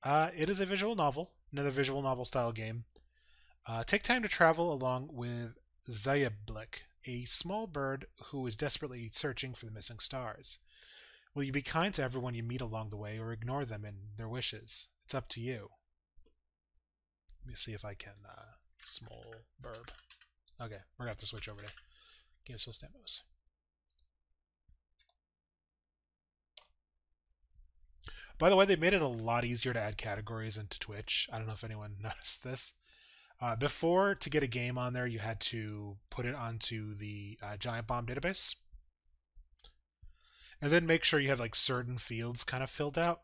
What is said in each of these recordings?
It is a visual novel, another visual novel style game. Take time to travel along with Zayablik, a small bird who is desperately searching for the missing stars. Will you be kind to everyone you meet along the way or ignore them and their wishes? It's up to you. Let me see if I can Smol Birb. Okay, we're gonna have to switch over to Games with Demos. By the way, they made it a lot easier to add categories into Twitch. I don't know if anyone noticed this. Before, to get a game on there, you had to put it onto the Giant Bomb database, and then make sure you have like certain fields kind of filled out.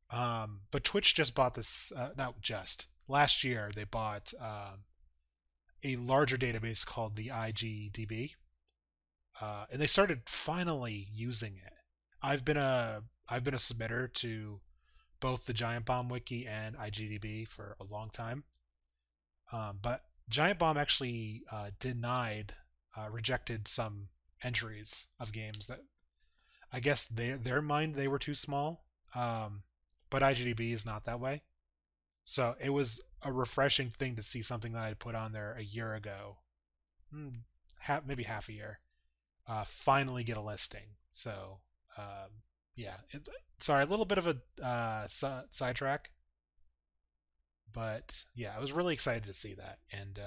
But Twitch just bought this. Not just last year, they bought a larger database called the IGDB, and they started finally using it. I've been a submitter to both the Giant Bomb wiki and IGDB for a long time. But Giant Bomb actually rejected some entries of games that I guess their mind they were too small. But IGDB is not that way. So it was a refreshing thing to see something that I put on there a year ago, maybe half a year, finally get a listing. So yeah, sorry, a little bit of a sidetrack. But yeah, I was really excited to see that. And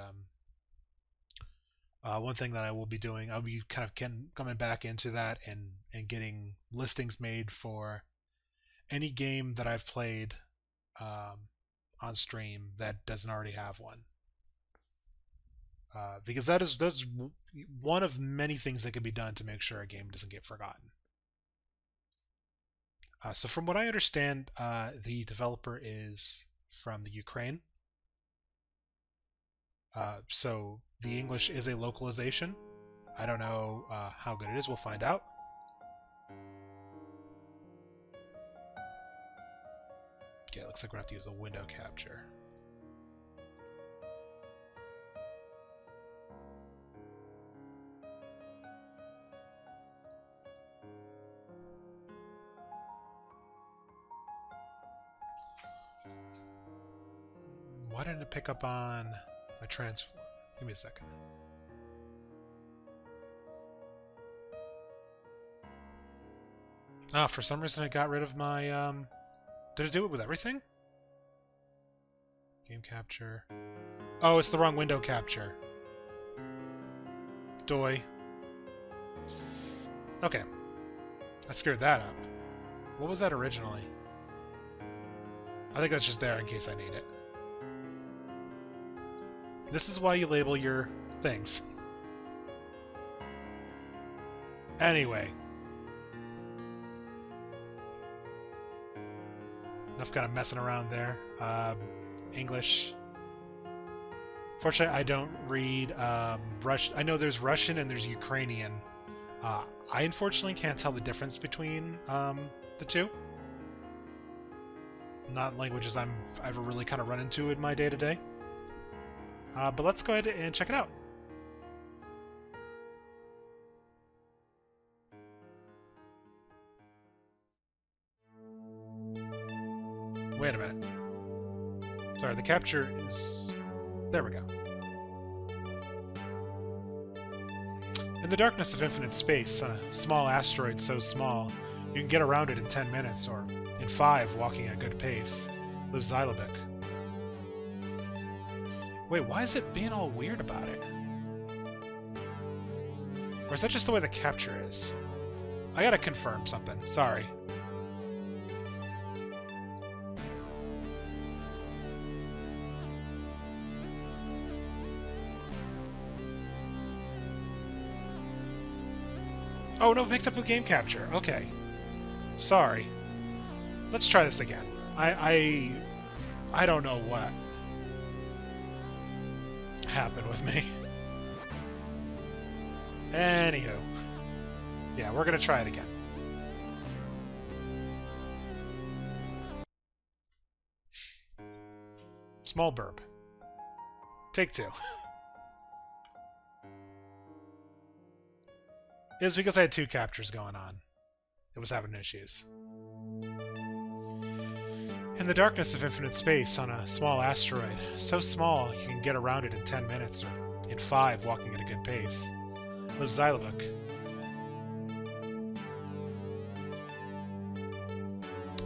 one thing that I will be doing, I'll be kind of coming back into that and getting listings made for any game that I've played on stream that doesn't already have one. Because that's one of many things that can be done to make sure a game doesn't get forgotten. So from what I understand, the developer is from the Ukraine. So the English is a localization. I don't know how good it is. We'll find out. Okay, it looks like we're going to have to use the window capture. Why didn't it pick up on a transform? Give me a second. Oh, for some reason I got rid of my... Did it do it with everything? Game capture. Oh, it's the wrong window capture. Doi. Okay. I screwed that up. What was that originally? I think that's just there in case I need it. This is why you label your things. Anyway. Enough kind of messing around there. English. Fortunately, I don't read Russian. I know there's Russian and there's Ukrainian. I unfortunately can't tell the difference between the two. Not languages I've ever really kind of run into in my day-to-day. But let's go ahead and check it out. Wait a minute. Sorry, the capture is... There we go. In the darkness of infinite space, on a small asteroid so small, you can get around it in 10 minutes, or in 5 walking at a good pace, lives Xylobik. Wait, why is it being all weird about it? Or is that just the way the capture is? I gotta confirm something. Sorry. Oh, no, it picked up with game capture. Okay. Sorry. Let's try this again. I don't know what happened with me. Anywho. Yeah, we're gonna try it again. Smol Birb. Take 2. It was because I had 2 captures going on. It was having issues. In In the darkness of infinite space on a small asteroid, so small you can get around it in 10 minutes or in 5 walking at a good pace, lives Xylabuk.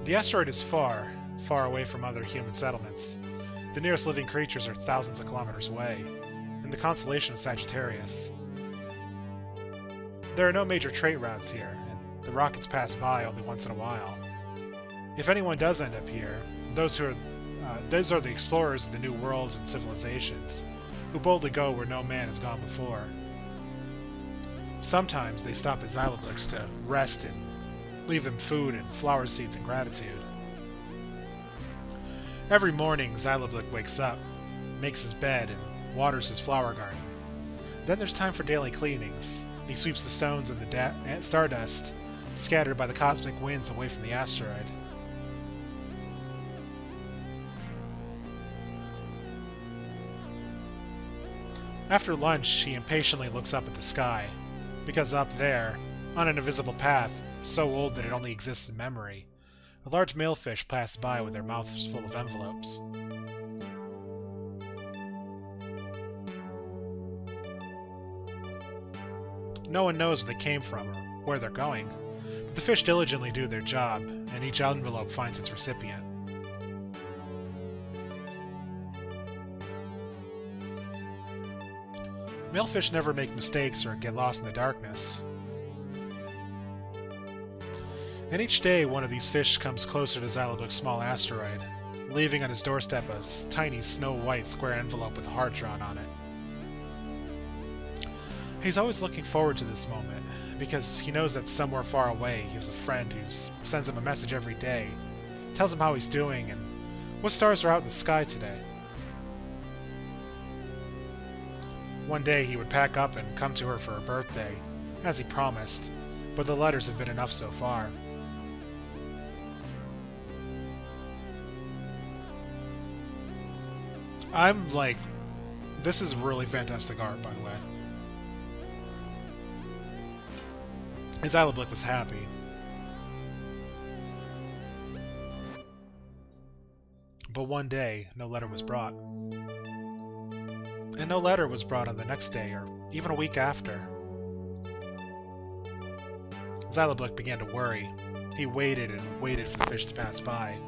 The asteroid is far, far away from other human settlements. The nearest living creatures are thousands of kilometers away, in the constellation of Sagittarius. There are no major trade routes here, and the rockets pass by only once in a while. If anyone does end up here, those are the explorers of the new worlds and civilizations, who boldly go where no man has gone before. Sometimes they stop at Xylabuks to rest and leave them food and flower seeds in gratitude. Every morning, Xylabuk wakes up, makes his bed, and waters his flower garden. Then there's time for daily cleanings. He sweeps the stones and the stardust scattered by the cosmic winds away from the asteroid. After lunch, he impatiently looks up at the sky, because up there, on an invisible path, so old that it only exists in memory, a large male fish passed by with their mouths full of envelopes. No one knows where they came from or where they're going, but the fish diligently do their job, and each envelope finds its recipient. Male fish never make mistakes or get lost in the darkness. And each day one of these fish comes closer to Xylabuk's small asteroid, leaving on his doorstep a tiny snow-white square envelope with a heart drawn on it. He's always looking forward to this moment, because he knows that somewhere far away he has a friend who sends him a message every day, tells him how he's doing and what stars are out in the sky today. One day he would pack up and come to her for her birthday, as he promised, but the letters have been enough so far. I'm like, this is really fantastic art, by the way. And Xylabuk was happy. But one day, no letter was brought. And no letter was brought on the next day, or even a week after. Xylabuk began to worry. He waited and waited for the fish to pass by,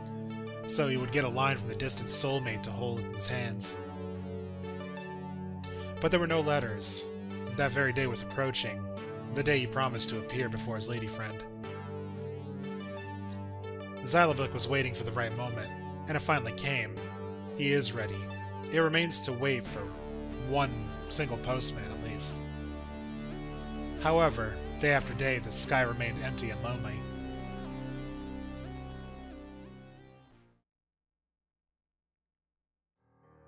so he would get a line from the distant soulmate to hold in his hands. But there were no letters. That very day was approaching, the day he promised to appear before his lady friend. Xylabuk was waiting for the right moment, and it finally came. He is ready. It remains to wait for one single postman, at least. However, day after day, the sky remained empty and lonely.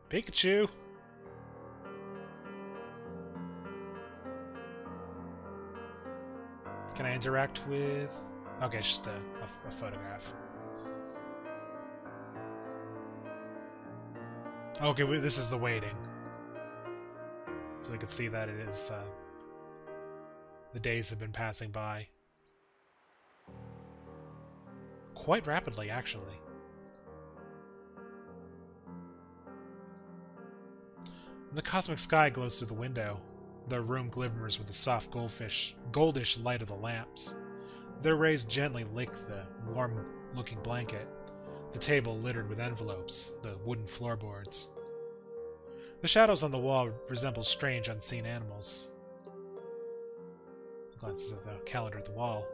Pikachu! Can I interact with... Okay, it's just a photograph. Okay, this is the waiting. So we can see that it is... the days have been passing by. Quite rapidly, actually. The cosmic sky glows through the window. The room glimmers with the soft goldish light of the lamps. Their rays gently lick the warm-looking blanket, the table littered with envelopes, the wooden floorboards. The shadows on the wall resemble strange, unseen animals. He glances at the calendar at the wall.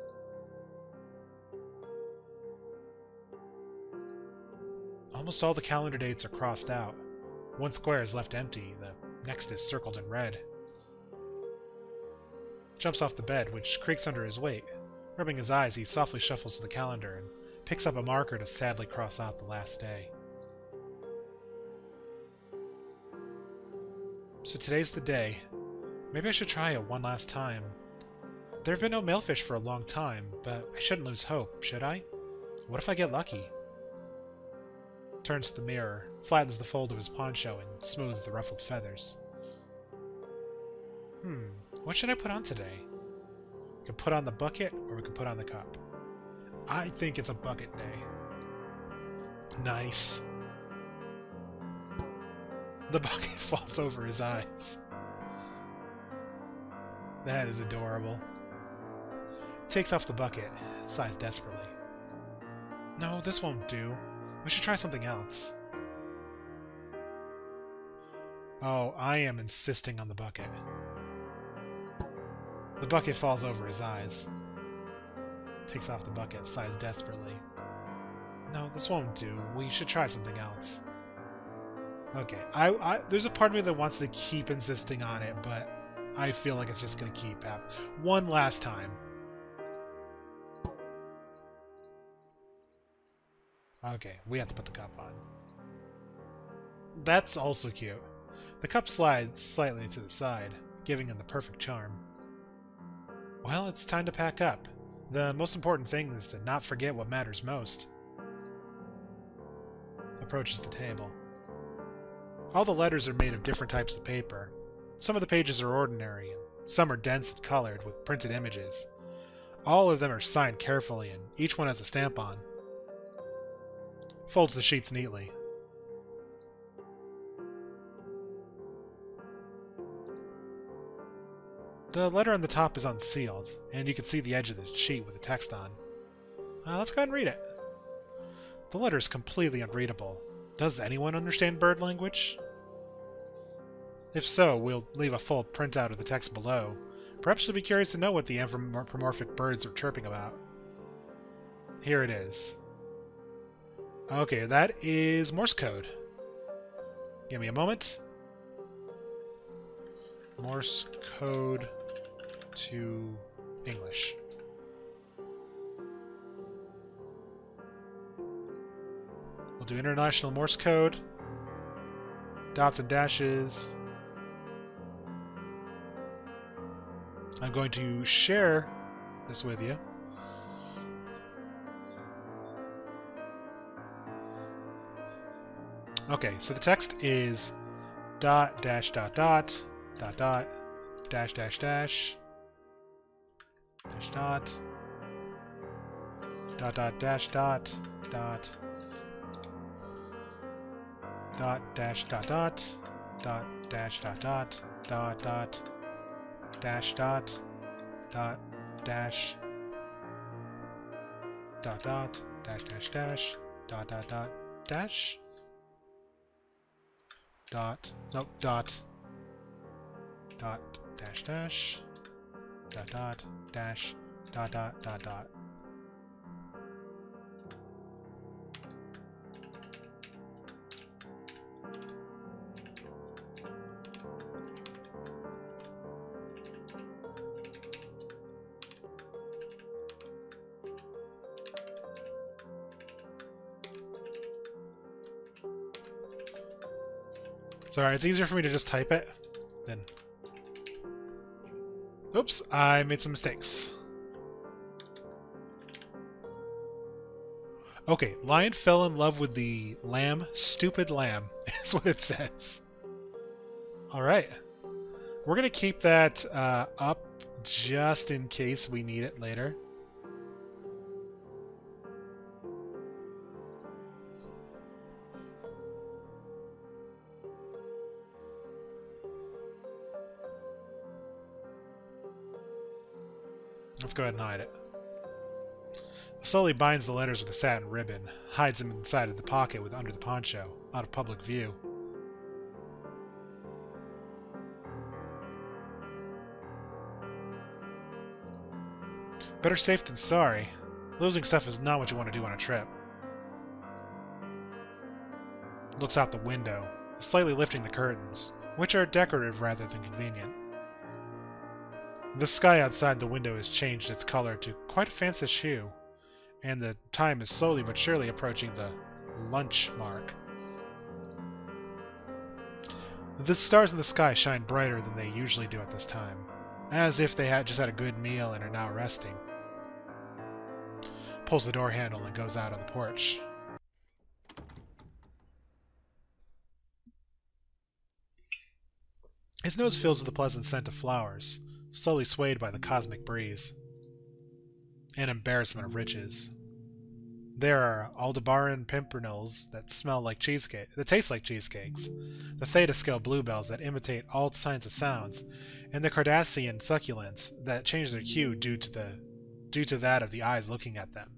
Almost all the calendar dates are crossed out. One square is left empty, the next is circled in red. Jumps off the bed, which creaks under his weight. Rubbing his eyes, he softly shuffles to the calendar and picks up a marker to sadly cross out the last day. So today's the day. Maybe I should try it one last time. There have been no malefish for a long time, but I shouldn't lose hope, should I? What if I get lucky? Turns to the mirror, flattens the fold of his poncho, and smooths the ruffled feathers. What should I put on today? We could put on the bucket, or we could put on the cup. I think it's a bucket day. Nice. The bucket falls over his eyes. That is adorable. Takes off the bucket, sighs desperately. No, this won't do. We should try something else. Oh, I am insisting on the bucket. The bucket falls over his eyes. Takes off the bucket, sighs desperately. No, this won't do. We should try something else. Okay, there's a part of me that wants to keep insisting on it, but I feel like it's just going to keep happening. One last time. Okay, we have to put the cup on. That's also cute. The cup slides slightly to the side, giving him the perfect charm. Well, it's time to pack up. The most important thing is to not forget what matters most. Approaches the table. All the letters are made of different types of paper. Some of the pages are ordinary, and some are dense and colored with printed images. All of them are signed carefully, and each one has a stamp on. Folds the sheets neatly. The letter on the top is unsealed, and you can see the edge of the sheet with the text on. Let's go ahead and read it. The letter is completely unreadable. Does anyone understand bird language? If so, we'll leave a full printout of the text below. Perhaps you'll be curious to know what the anthropomorphic birds are chirping about. Here it is. Okay, that is Morse code. Give me a moment. Morse code to English. We'll do International Morse code. Dots and dashes. I'm going to share this with you. Okay, so the text is dot dash dot dot dot dot dash dash dash dash dot dot dot dash dot dot dot dash dot dot dot dash dot dot dot dot dash dot dot dash dot dot dash dash dash dot dot dot dash dot nope dot dot dash dash dot dot dash dot dot dot dot. Sorry, it's easier for me to just type it than... Oops, I made some mistakes. Okay, lion fell in love with the lamb. Stupid lamb is what it says. Alright. We're going to keep that up just in case we need it later. Let's go ahead and hide it. Slowly binds the letters with a satin ribbon, hides them inside of the pocket under the poncho, out of public view. Better safe than sorry. Losing stuff is not what you want to do on a trip. Looks out the window, slightly lifting the curtains, which are decorative rather than convenient. The sky outside the window has changed its color to quite a fancish hue, and the time is slowly but surely approaching the lunch mark. The stars in the sky shine brighter than they usually do at this time, as if they had just had a good meal and are now resting. Pulls the door handle and goes out on the porch. His nose fills with the pleasant scent of flowers, slowly swayed by the cosmic breeze. And embarrassment of riches. There are Aldebaran pimpernels that taste like cheesecakes, the Theta scale bluebells that imitate all kinds of sounds, and the Cardassian succulents that change their hue due to that of the eyes looking at them.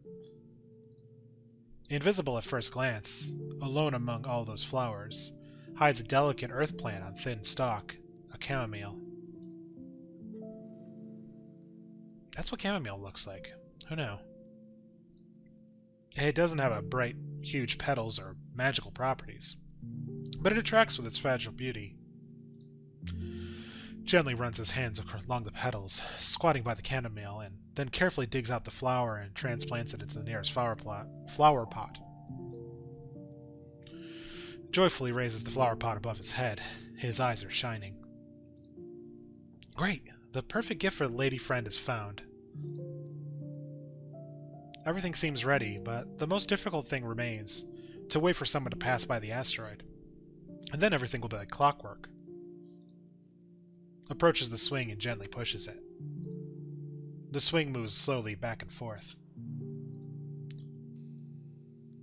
Invisible at first glance, alone among all those flowers, hides a delicate earth plant on thin stalk, a chamomile. That's what chamomile looks like. Who knew? It doesn't have a bright, huge petals or magical properties, but it attracts with its fragile beauty. Gently runs his hands along the petals, squatting by the chamomile, and then carefully digs out the flower and transplants it into the nearest flower pot. Joyfully raises the flower pot above his head. His eyes are shining. Great! The perfect gift for the lady friend is found. Everything seems ready, but the most difficult thing remains, to wait for someone to pass by the asteroid. And then everything will be like clockwork. Approaches the swing and gently pushes it. The swing moves slowly back and forth.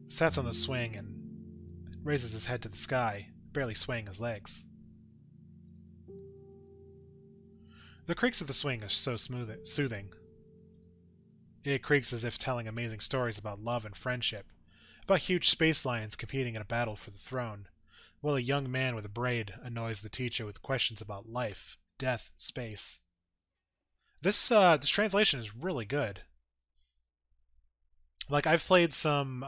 Sits on the swing and raises his head to the sky, barely swaying his legs. The creaks of the swing are so soothing. It creaks as if telling amazing stories about love and friendship, about huge space lions competing in a battle for the throne, while a young man with a braid annoys the teacher with questions about life, death, space. This translation is really good. Like, I've played some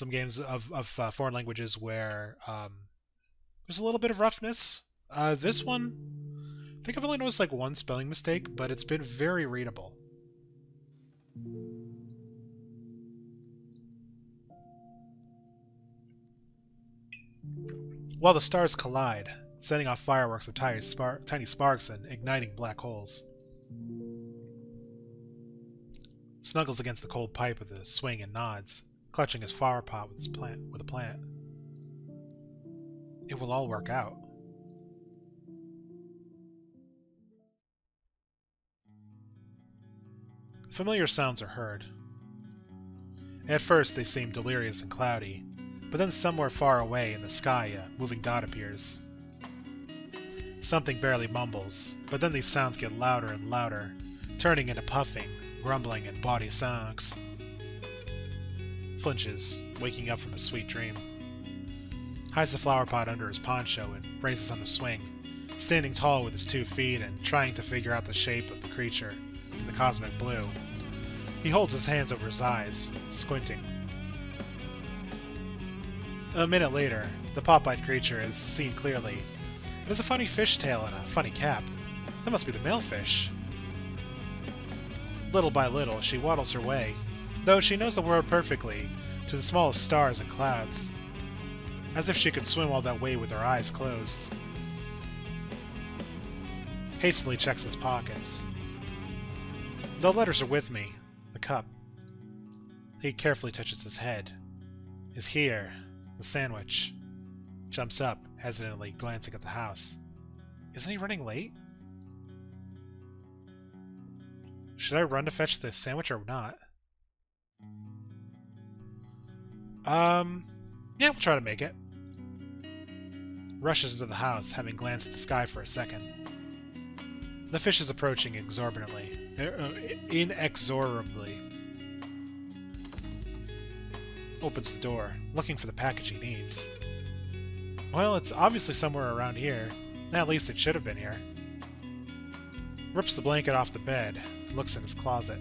games of foreign languages where there's a little bit of roughness. This one, I think I've only noticed like one spelling mistake, but it's been very readable. While the stars collide, setting off fireworks of tiny sparks and igniting black holes. Snuggles against the cold pipe of the swing and nods, clutching his flower pot with a plant. It will all work out. Familiar sounds are heard. At first they seem delirious and cloudy, but then somewhere far away in the sky a moving dot appears. Something barely mumbles, but then these sounds get louder and louder, turning into puffing, grumbling, and bawdy songs. Flinches, waking up from a sweet dream. Hides the flower pot under his poncho and raises on the swing, standing tall with his 2 feet and trying to figure out the shape of the creature in the cosmic blue. He holds his hands over his eyes, squinting. A minute later, the pop-eyed creature is seen clearly. It has a funny fishtail and a funny cap. That must be the male fish. Little by little, she waddles her way, though she knows the world perfectly, to the smallest stars and clouds, as if she could swim all that way with her eyes closed. Hastily checks his pockets. The letters are with me. The cup. He carefully touches his head. Is here. The sandwich. Jumps up, hesitantly glancing at the house. Isn't he running late? Should I run to fetch the sandwich or not? Yeah, we'll try to make it. Rushes into the house, having glanced at the sky for a second. The fish is approaching inexorably. Opens the door, looking for the package he needs. Well, it's obviously somewhere around here. At least it should have been here. Rips the blanket off the bed, looks in his closet.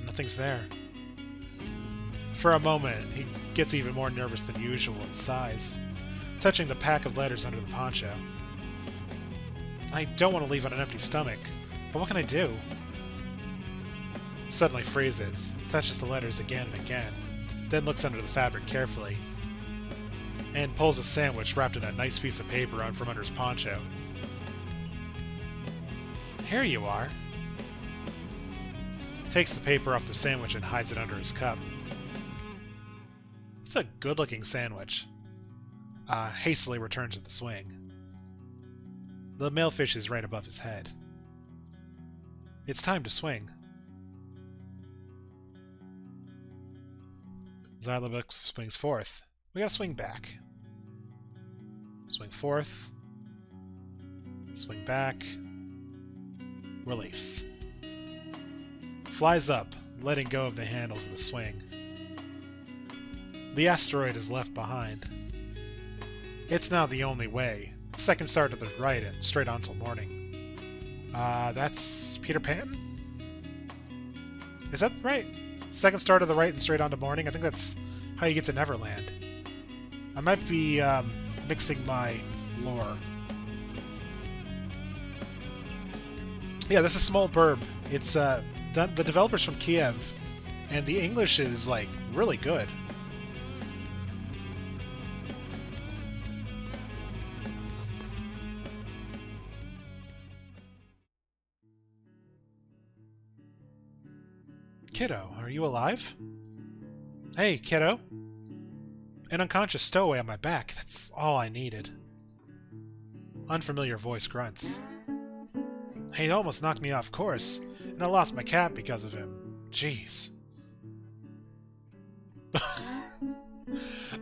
Nothing's there. For a moment, he gets even more nervous than usual and sighs, touching the pack of letters under the poncho. I don't want to leave on an empty stomach, but what can I do? Suddenly freezes, touches the letters again and again, then looks under the fabric carefully, and pulls a sandwich wrapped in a nice piece of paper out from under his poncho. Here you are. Takes the paper off the sandwich and hides it under his cup. It's a good-looking sandwich. Hastily returns to the swing. The male fish is right above his head. It's time to swing. Xylobuck swings forth. We gotta swing back. Swing forth. Swing back. Release. Flies up, letting go of the handles of the swing. The asteroid is left behind. It's now the only way. Second star to the right and straight on till morning. That's Peter Pan? Is that right? Second star to the right and straight on to morning? I think that's how you get to Neverland. I might be mixing my lore. Yeah, this is Smol Birb. It's the developers from Kiev, and the English is like really good. Kiddo, are you alive? Hey, kiddo. An unconscious stowaway on my back. That's all I needed. Unfamiliar voice grunts. He almost knocked me off course, and I lost my cat because of him. Jeez.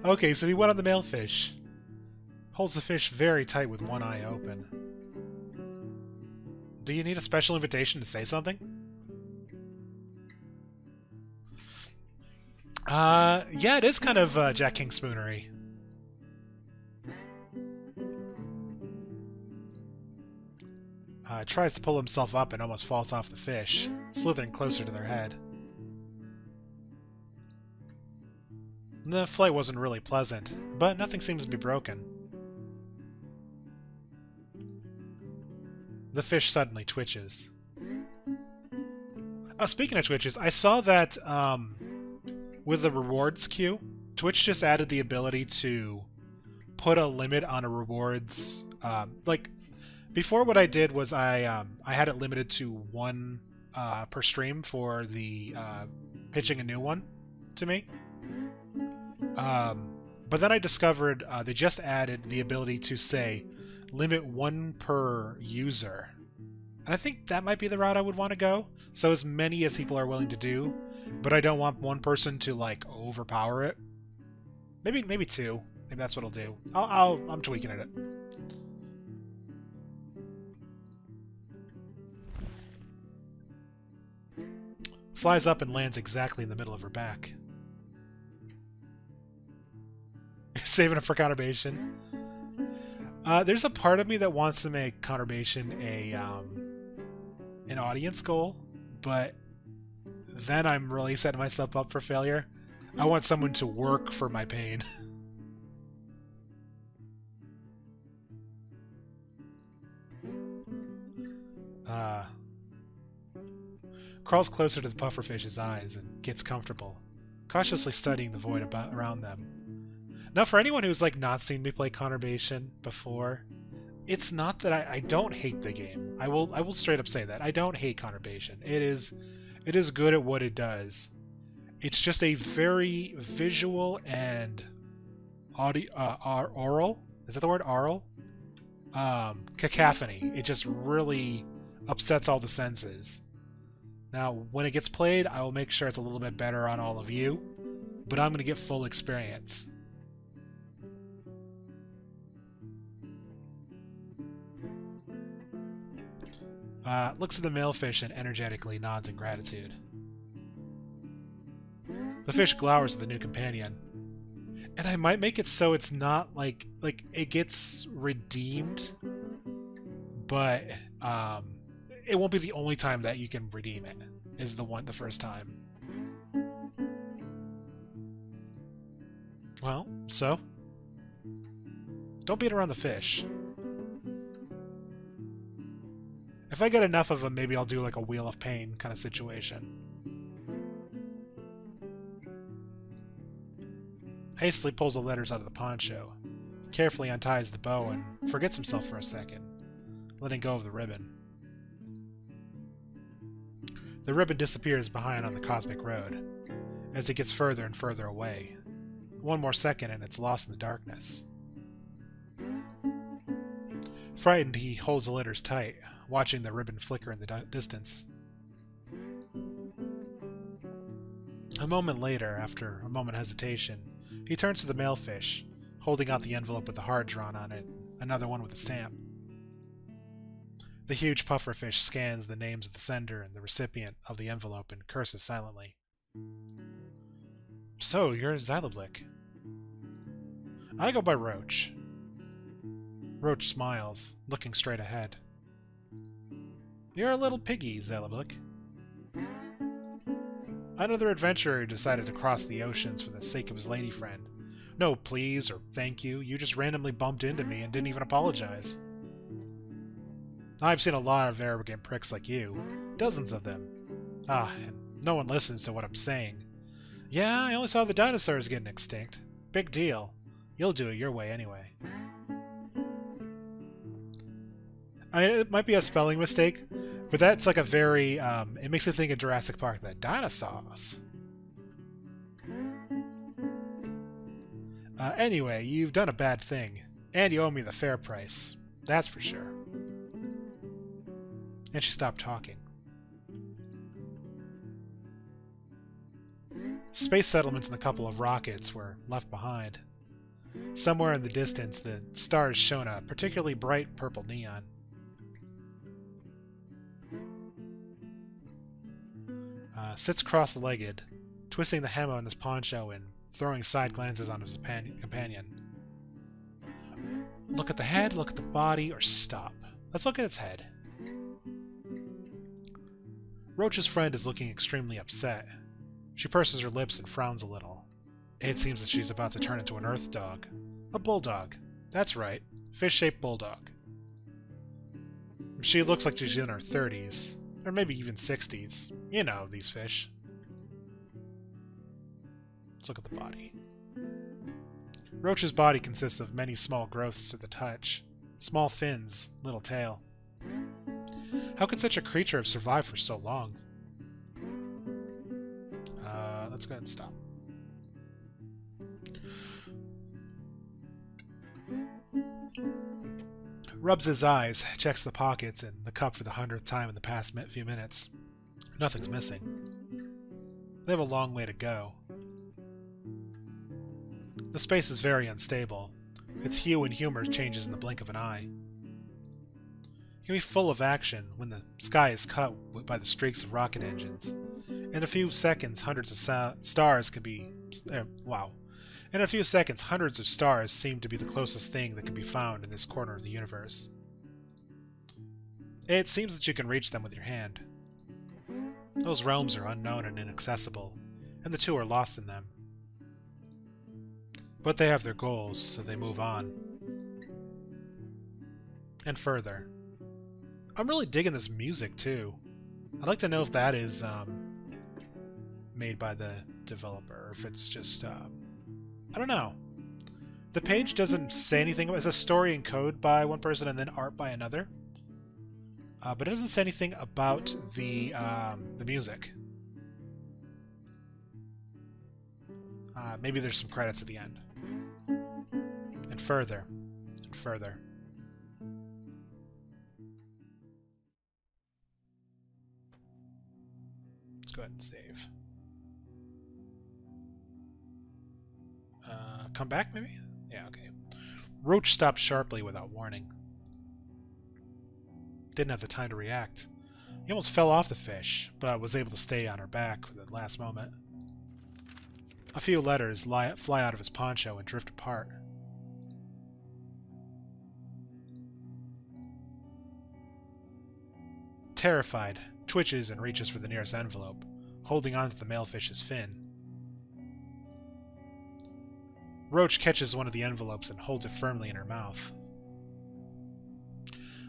Okay, so he went on the male fish. Holds the fish very tight with one eye open. Do you need a special invitation to say something? Yeah, it is kind of Jack King spoonery. Tries to pull himself up and almost falls off the fish, slithering closer to their head. The flight wasn't really pleasant, but nothing seems to be broken. The fish suddenly twitches. Speaking of twitches, I saw that with the rewards queue, Twitch just added the ability to put a limit on a rewards. Like before, what I did was I had it limited to one per stream for the pitching a new one to me. But then I discovered they just added the ability to say limit one per user, and I think that might be the route I would want to go. So as many as people are willing to do. But I don't want one person to like overpower it. Maybe two. Maybe that's what I'll do. I'm tweaking at it. Flies up and lands exactly in the middle of her back. You're saving it for conurbation. There's a part of me that wants to make conurbation an audience goal, but then I'm really setting myself up for failure. I want someone to work for my pain. Crawls closer to the pufferfish's eyes and gets comfortable, cautiously studying the void around them. Now, for anyone who's like not seen me play conurbation before, it's not that I don't hate the game. I will straight up say that I don't hate conurbation. It is good at what it does. It's just a very visual and oral. Is that the word? Oral? Cacophony. It just really upsets all the senses. Now, when it gets played, I will make sure it's a little bit better on all of you, but I'm going to get full experience. Looks at the male fish and energetically nods in gratitude. The fish glowers at the new companion. And I might make it so it's not like it gets redeemed, but it won't be the only time that you can redeem it. Is the first time. Well, so don't beat around the fish. If I get enough of them, maybe I'll do like a Wheel of Pain kind of situation. Hastily pulls the letters out of the poncho, carefully unties the bow, and forgets himself for a second, letting go of the ribbon. The ribbon disappears behind on the cosmic road, as it gets further and further away. One more second and it's lost in the darkness. Frightened, he holds the letters tight, watching the ribbon flicker in the distance. A moment later, after a moment hesitation, he turns to the male fish, holding out the envelope with the heart drawn on it, another one with a stamp. The huge pufferfish scans the names of the sender and the recipient of the envelope and curses silently. So, you're Xyloblick. I go by Roach. Roach smiles, looking straight ahead. You're a little piggy, Xyloblick. Another adventurer decided to cross the oceans for the sake of his lady friend. No please or thank you, you just randomly bumped into me and didn't even apologize. I've seen a lot of arrogant pricks like you. Dozens of them. And no one listens to what I'm saying. Yeah, I only saw the dinosaurs getting extinct. Big deal. You'll do it your way anyway. It might be a spelling mistake, but that's like a very, it makes me think of Jurassic Park, the dinosaurs. Anyway, you've done a bad thing, and you owe me the fair price. That's for sure. And she stopped talking. Space settlements and a couple of rockets were left behind. Somewhere in the distance, the stars shone a particularly bright purple neon. Sits cross-legged, twisting the hem on his poncho and throwing side glances on his companion. Look at the head, look at the body, or stop. Let's look at its head. Roach's friend is looking extremely upset. She purses her lips and frowns a little. It seems that she's about to turn into an earth dog. A bulldog. That's right. Fish-shaped bulldog. She looks like she's in her 30s. Or maybe even 60s. You know, these fish. Let's look at the body. Roach's body consists of many small growths to the touch. Small fins, little tail. How could such a creature have survived for so long? Let's go ahead and stop. Rubs his eyes, checks the pockets and the cup for the 100th time in the past few minutes. Nothing's missing. They have a long way to go. The space is very unstable. Its hue and humor changes in the blink of an eye. It can be full of action when the sky is cut by the streaks of rocket engines. In a few seconds, hundreds of stars can be... wow. In a few seconds, hundreds of stars seem to be the closest thing that can be found in this corner of the universe. It seems that you can reach them with your hand. Those realms are unknown and inaccessible, and the two are lost in them. But they have their goals, so they move on. And further. I'm really digging this music, too. I'd like to know if that is made by the developer, or if it's just... I don't know. The page doesn't say anything. It's a story and code by one person and then art by another. But it doesn't say anything about the music. Maybe there's some credits at the end. And further. And further. Let's go ahead and save. Come back, maybe? Yeah, okay. Roach stopped sharply without warning. Didn't have the time to react. He almost fell off the fish, but was able to stay on her back for the last moment. A few letters fly out of his poncho and drift apart. Terrified, twitches and reaches for the nearest envelope, holding on to the male fish's fin. Roach catches one of the envelopes and holds it firmly in her mouth.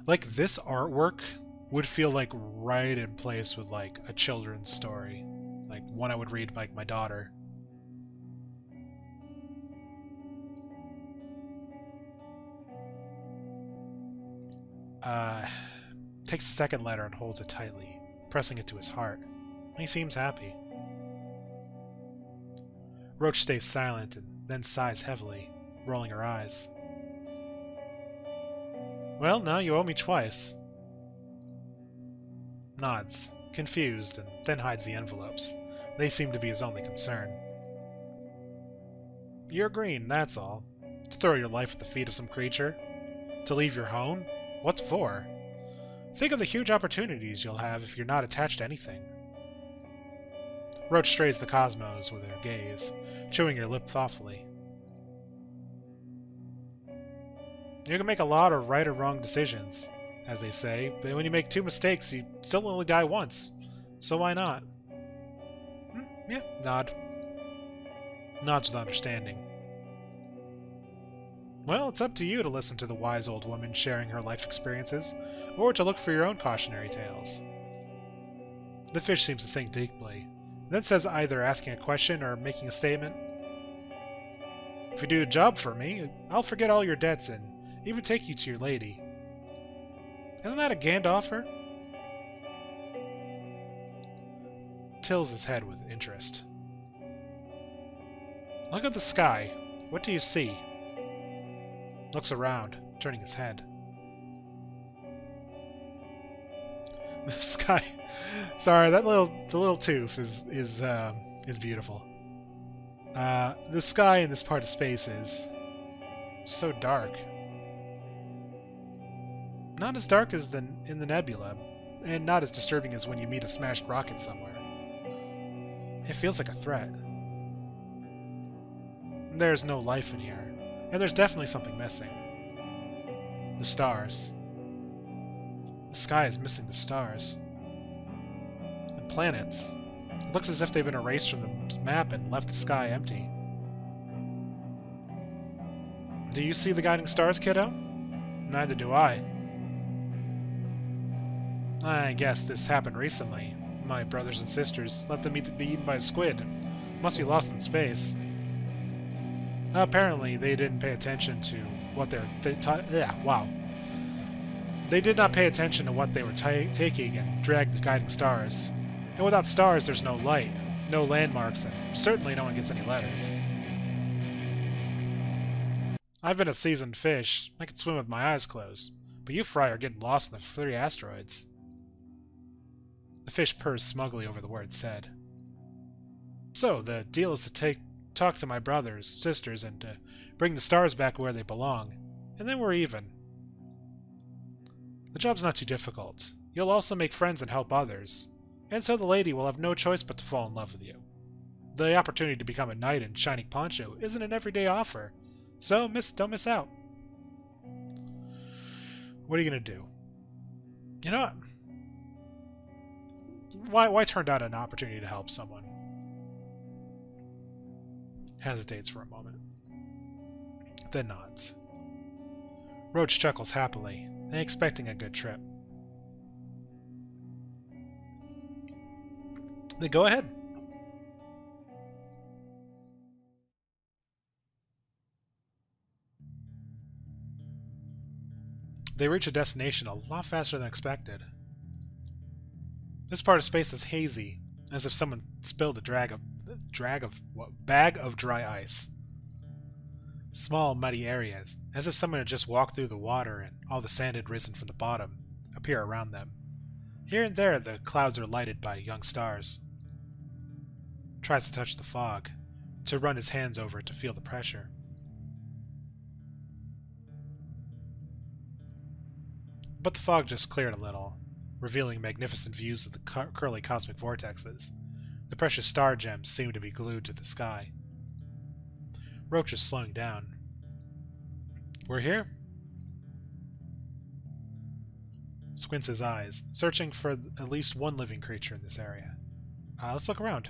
Like, this artwork would feel like right in place with like a children's story. Like one I would read like my daughter. Takes the second letter and holds it tightly, pressing it to his heart. He seems happy. Roach stays silent and then sighs heavily, rolling her eyes. Well, now you owe me twice. Nods, confused, and then hides the envelopes, They seem to be his only concern. You're green, that's all. To throw your life at the feet of some creature? To leave your home? What for? Think of the huge opportunities you'll have if you're not attached to anything. Roach strays the cosmos with her gaze, chewing her lip thoughtfully. You can make a lot of right or wrong decisions, as they say, but when you make 2 mistakes, you still only die once. So why not? Yeah, nod. Nods with understanding. Well, it's up to you to listen to the wise old woman sharing her life experiences, or to look for your own cautionary tales. The fish seems to think deeply, then says either asking a question or making a statement. If you do a job for me, I'll forget all your debts and even take you to your lady. Isn't that a Gandalfer? Tills his head with interest. Look at the sky. What do you see? Looks around, turning his head. The sky. Sorry, the little tooth is beautiful. The sky in this part of space is so dark. Not as dark as in the nebula, and not as disturbing as when you meet a smashed rocket somewhere. It feels like a threat. There's no life in here, and there's definitely something missing. The stars. The sky is missing the stars. And planets. It looks as if they've been erased from the map and left the sky empty. Do you see the guiding stars, kiddo? Neither do I. I guess this happened recently. My brothers and sisters let them be eaten by a squid. Must be lost in space. Apparently, they didn't pay attention to what They did not pay attention to what they were taking and dragged the guiding stars. And without stars, there's no light, no landmarks, and certainly no one gets any letters. I've been a seasoned fish. I can swim with my eyes closed. But you fry are getting lost in the 3 asteroids. The fish purrs smugly over the word said. So, the deal is to talk to my brothers, sisters, and to bring the stars back where they belong. And then we're even. The job's not too difficult. You'll also make friends and help others. And so the lady will have no choice but to fall in love with you. The opportunity to become a knight in shining poncho isn't an everyday offer. So, don't miss out. What are you going to do? You know what? Why turn down an opportunity to help someone? Hesitates for a moment. Then nods. Roach chuckles happily, expecting a good trip. Then go ahead. They reach a destination a lot faster than expected. This part of space is hazy, as if someone spilled a bag of dry ice. Small, muddy areas, as if someone had just walked through the water and all the sand had risen from the bottom, appear around them. Here and there, the clouds are lighted by young stars. Tries to touch the fog, to run his hands over it to feel the pressure. But the fog just cleared a little, revealing magnificent views of the curly cosmic vortexes. The precious star gems seem to be glued to the sky. Roach is slowing down. We're here? Squints his eyes, searching for at least one living creature in this area. Let's look around.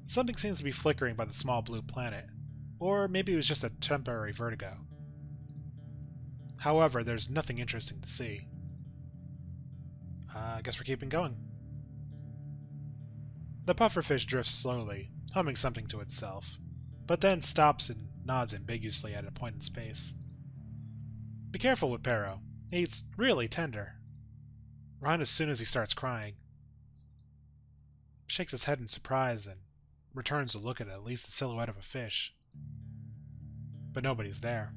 Something seems to be flickering by the small blue planet. Or maybe it was just a temporary vertigo. However, there's nothing interesting to see. I guess we're keeping going. The pufferfish drifts slowly, humming something to itself, but then stops and nods ambiguously at a point in space. Be careful with Pero. He's really tender. Run as soon as he starts crying. Shakes his head in surprise and returns to look at least the silhouette of a fish. But nobody's there.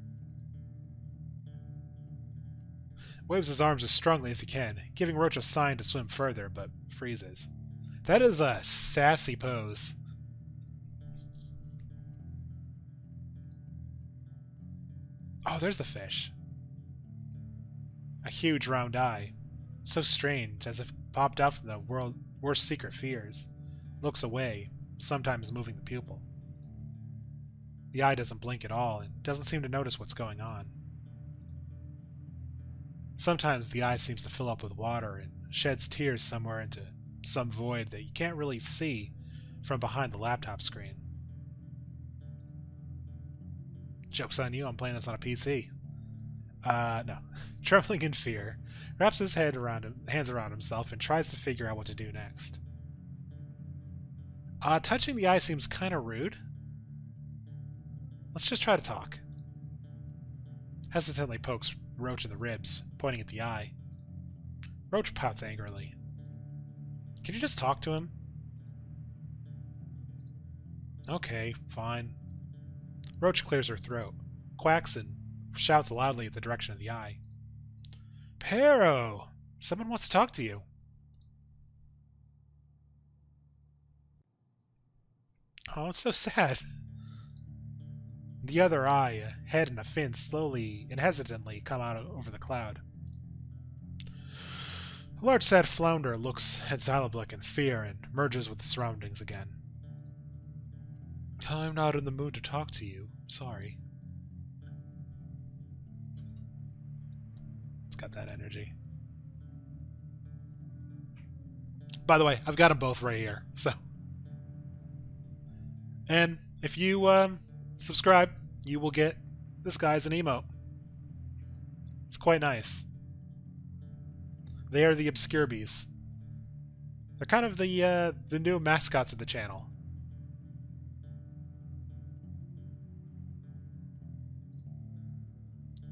Waves his arms as strongly as he can, giving Roach a sign to swim further, but freezes. That is a sassy pose. Oh, there's the fish. A huge round eye. So strange, as if popped out from the world's worst secret fears. Looks away, sometimes moving the pupil. The eye doesn't blink at all, and doesn't seem to notice what's going on. Sometimes the eye seems to fill up with water and sheds tears somewhere into some void that you can't really see from behind the laptop screen. Joke's on you, I'm playing this on a PC. No. Trembling in fear, wraps his hands around himself and tries to figure out what to do next. Touching the eye seems kind of rude. Let's just try to talk. Hesitantly pokes Roach in the ribs, pointing at the eye. Roach pouts angrily. Can you just talk to him? Okay, fine. Roach clears her throat, quacks, and shouts loudly at the direction of the eye. Pero! Someone wants to talk to you. Oh, it's so sad. The other eye, a head and a fin, slowly and hesitantly come out over the cloud. A large sad flounder looks at Xyloblick in fear and merges with the surroundings again. I'm not in the mood to talk to you. Sorry. It's got that energy. By the way, I've got them both right here, so. And if you subscribe, you will get this guy as an emote. It's quite nice. They are the Obscurbies. They're kind of the new mascots of the channel.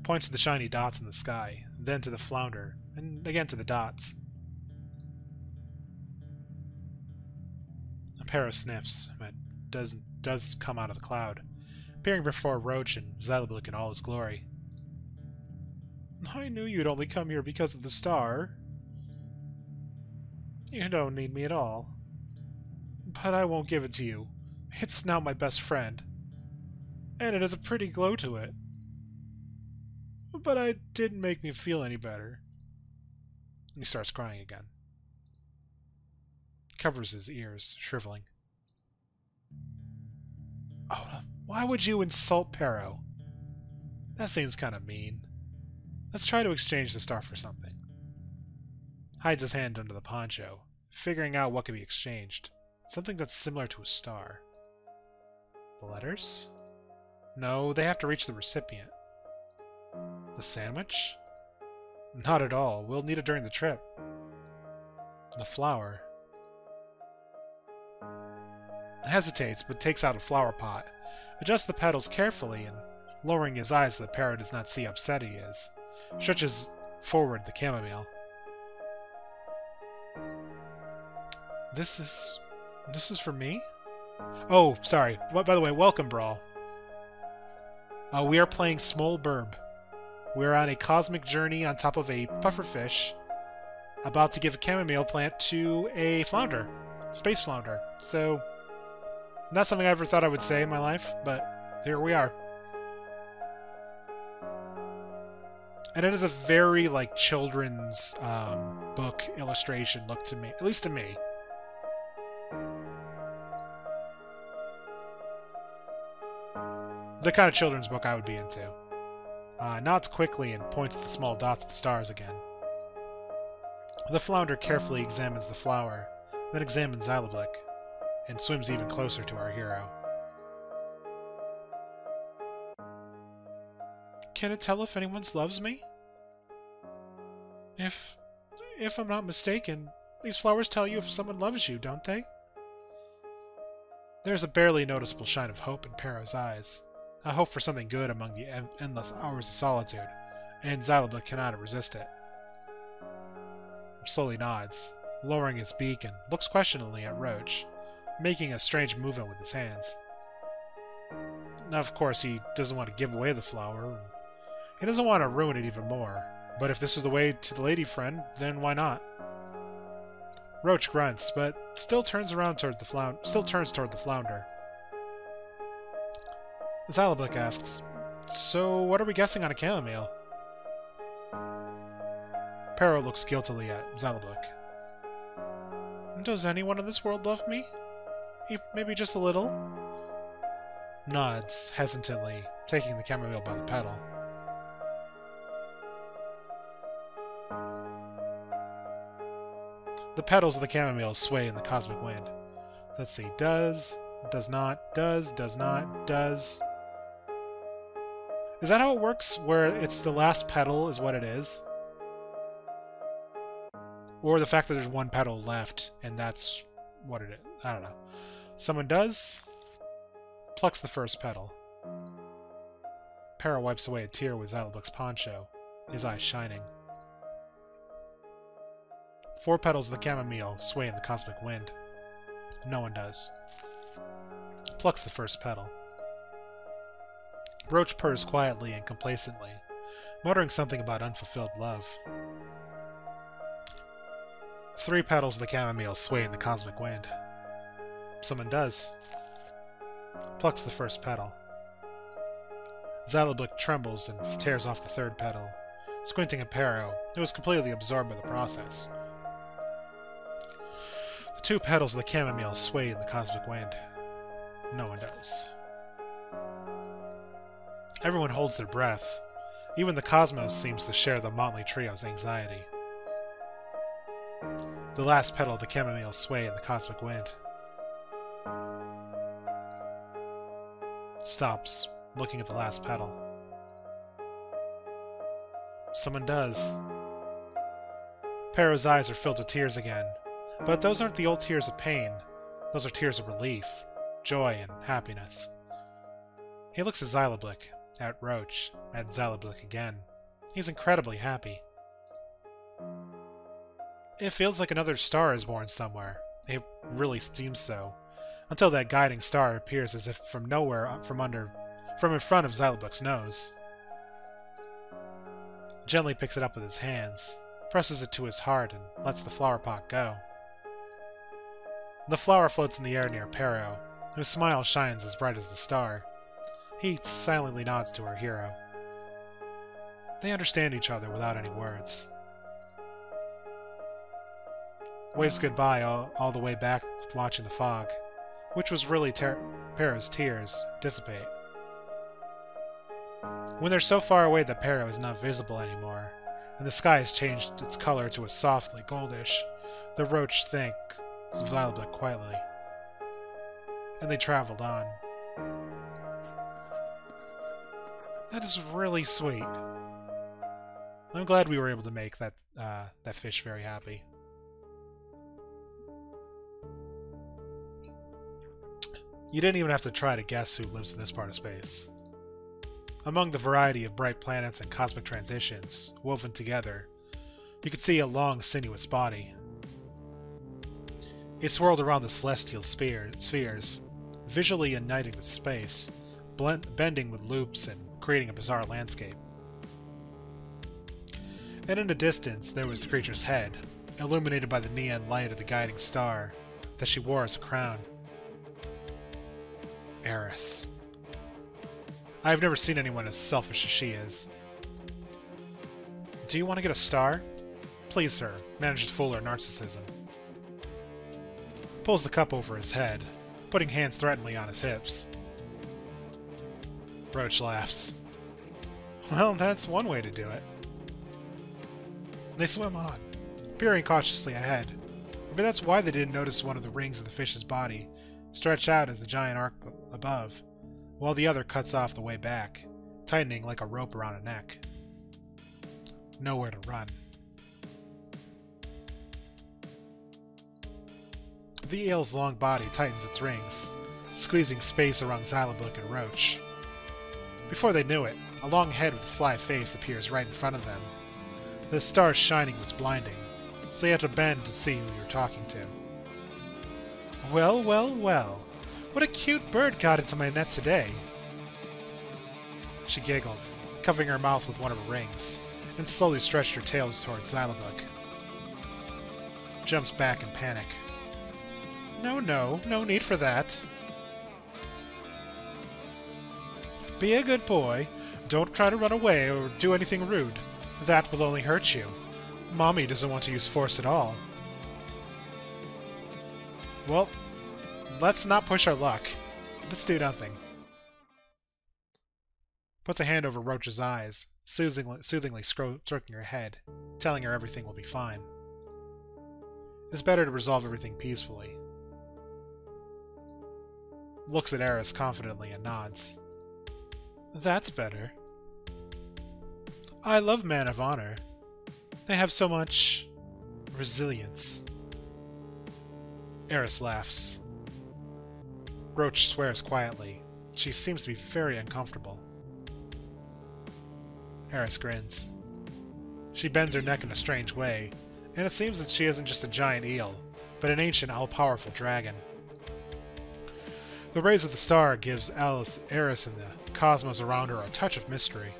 Points to the shiny dots in the sky, then to the flounder, and again to the dots. Pero sniffs, but does come out of the cloud, appearing before Roach and Xyloblick in all his glory. I knew you'd only come here because of the star. You don't need me at all. But I won't give it to you. It's now my best friend. And it has a pretty glow to it. But it didn't make me feel any better. He starts crying again. Covers his ears, shriveling. Oh, why would you insult Pero? That seems kind of mean. Let's try to exchange the star for something. Hides his hand under the poncho, figuring out what can be exchanged. Something that's similar to a star. The letters? No, they have to reach the recipient. The sandwich? Not at all. We'll need it during the trip. The flower. Hesitates, but takes out a flower pot, adjusts the petals carefully, and, lowering his eyes so the parrot does not see how upset he is, stretches forward the chamomile. This is for me? Oh, sorry. By the way, welcome, Brawl. We are playing Smol Birb. We're on a cosmic journey on top of a pufferfish, about to give a chamomile plant to a flounder, space flounder. So, not something I ever thought I would say in my life, but here we are. And it is a very, like, children's book illustration look to me, at least to me. The kind of children's book I would be into. Nods quickly and points at the small dots of the stars again. The flounder carefully examines the flower, then examines Xyloblick, and swims even closer to our hero. Can it tell if anyone loves me? If I'm not mistaken, these flowers tell you if someone loves you, don't they? There's a barely noticeable shine of hope in Pero's eyes. A hope for something good among the endless hours of solitude, and Xyloblick cannot resist it. Slowly nods, lowering his beak, and looks questioningly at Roach, making a strange movement with his hands. Now, of course, he doesn't want to give away the flower. He doesn't want to ruin it even more, but if this is the way to the lady friend, then why not? Roach grunts, but still turns toward the flounder. Xyloblick asks, "So, what are we guessing on a chamomile?" Pero looks guiltily at Xyloblick. "Does anyone in this world love me? Maybe just a little?" Nods, hesitantly, taking the chamomile by the petal. The petals of the chamomile sway in the cosmic wind. Let's see. Does not, does not, does. Is that how it works, where it's the last petal is what it is? Or the fact that there's one petal left, and that's what it is? I don't know. Someone does. Plucks the first petal. Para wipes away a tear with Xyloblick's poncho, his eyes shining. 4 petals of the chamomile sway in the cosmic wind. No one does. Plucks the first petal. Roach purrs quietly and complacently, muttering something about unfulfilled love. 3 petals of the chamomile sway in the cosmic wind. Someone does. Plucks the first petal. Xyloblick trembles and tears off the 3rd petal, squinting at Pero, who is completely absorbed by the process. The 2 petals of the chamomile sway in the cosmic wind. No one does. Everyone holds their breath. Even the cosmos seems to share the motley trio's anxiety. The last petal of the chamomile sway in the cosmic wind. Stops, looking at the last petal. Someone does. Pero's eyes are filled with tears again, but those aren't the old tears of pain. Those are tears of relief, joy, and happiness. He looks at Xyloblick, at Roach, at Xyloblick again. He's incredibly happy. It feels like another star is born somewhere. It really seems so. Until that guiding star appears as if from nowhere, from in front of Xyloblick's nose. Gently picks it up with his hands, presses it to his heart, and lets the flower pot go. The flower floats in the air near Pero, whose smile shines as bright as the star. He silently nods to her hero. They understand each other without any words. Waves goodbye all the way back watching the fog, which was really Pero's tears, dissipate. When they're so far away that Pero is not visible anymore, and the sky has changed its color to a softly goldish, the Roach thanks Xyloblick quietly. And they traveled on. That is really sweet. I'm glad we were able to make that fish very happy. You didn't even have to try to guess who lives in this part of space. Among the variety of bright planets and cosmic transitions, woven together, you could see a long, sinuous body. It swirled around the celestial spheres, visually uniting with space, bending with loops and creating a bizarre landscape. And in the distance, there was the creature's head, illuminated by the neon light of the guiding star that she wore as a crown. Eris. I have never seen anyone as selfish as she is. Do you want to get a star? Please her, managed to fool her narcissism. Pulls the cup over his head, putting hands threateningly on his hips. Roach laughs. Well, that's one way to do it. They swim on, peering cautiously ahead. Maybe that's why they didn't notice one of the rings of the fish's body stretch out as the giant arc above, while the other cuts off the way back, tightening like a rope around a neck. Nowhere to run. The eel's long body tightens its rings, squeezing space around Xyloblick and Roach. Before they knew it, a long head with a sly face appears right in front of them. The star's shining was blinding, so you had to bend to see who you're talking to. Well, well, well. What a cute bird got into my net today. She giggled, covering her mouth with one of her rings, and slowly stretched her tails towards Xyloblick. jumps back in panic. No, no need for that. Be a good boy. Don't try to run away or do anything rude. That will only hurt you. Mommy doesn't want to use force at all. Well, let's not push our luck. Let's do nothing. Puts a hand over Roach's eyes, soothingly stroking her head, telling her everything will be fine. It's better to resolve everything peacefully. Looks at Eris confidently and nods. That's better. I love Men of Honor. They have so much resilience. Eris laughs. Roach swears quietly. She seems to be very uncomfortable. Eris grins. She bends her neck in a strange way, and it seems that she isn't just a giant eel, but an ancient, all-powerful dragon. The rays of the star gives Eris and the cosmos around her a touch of mystery.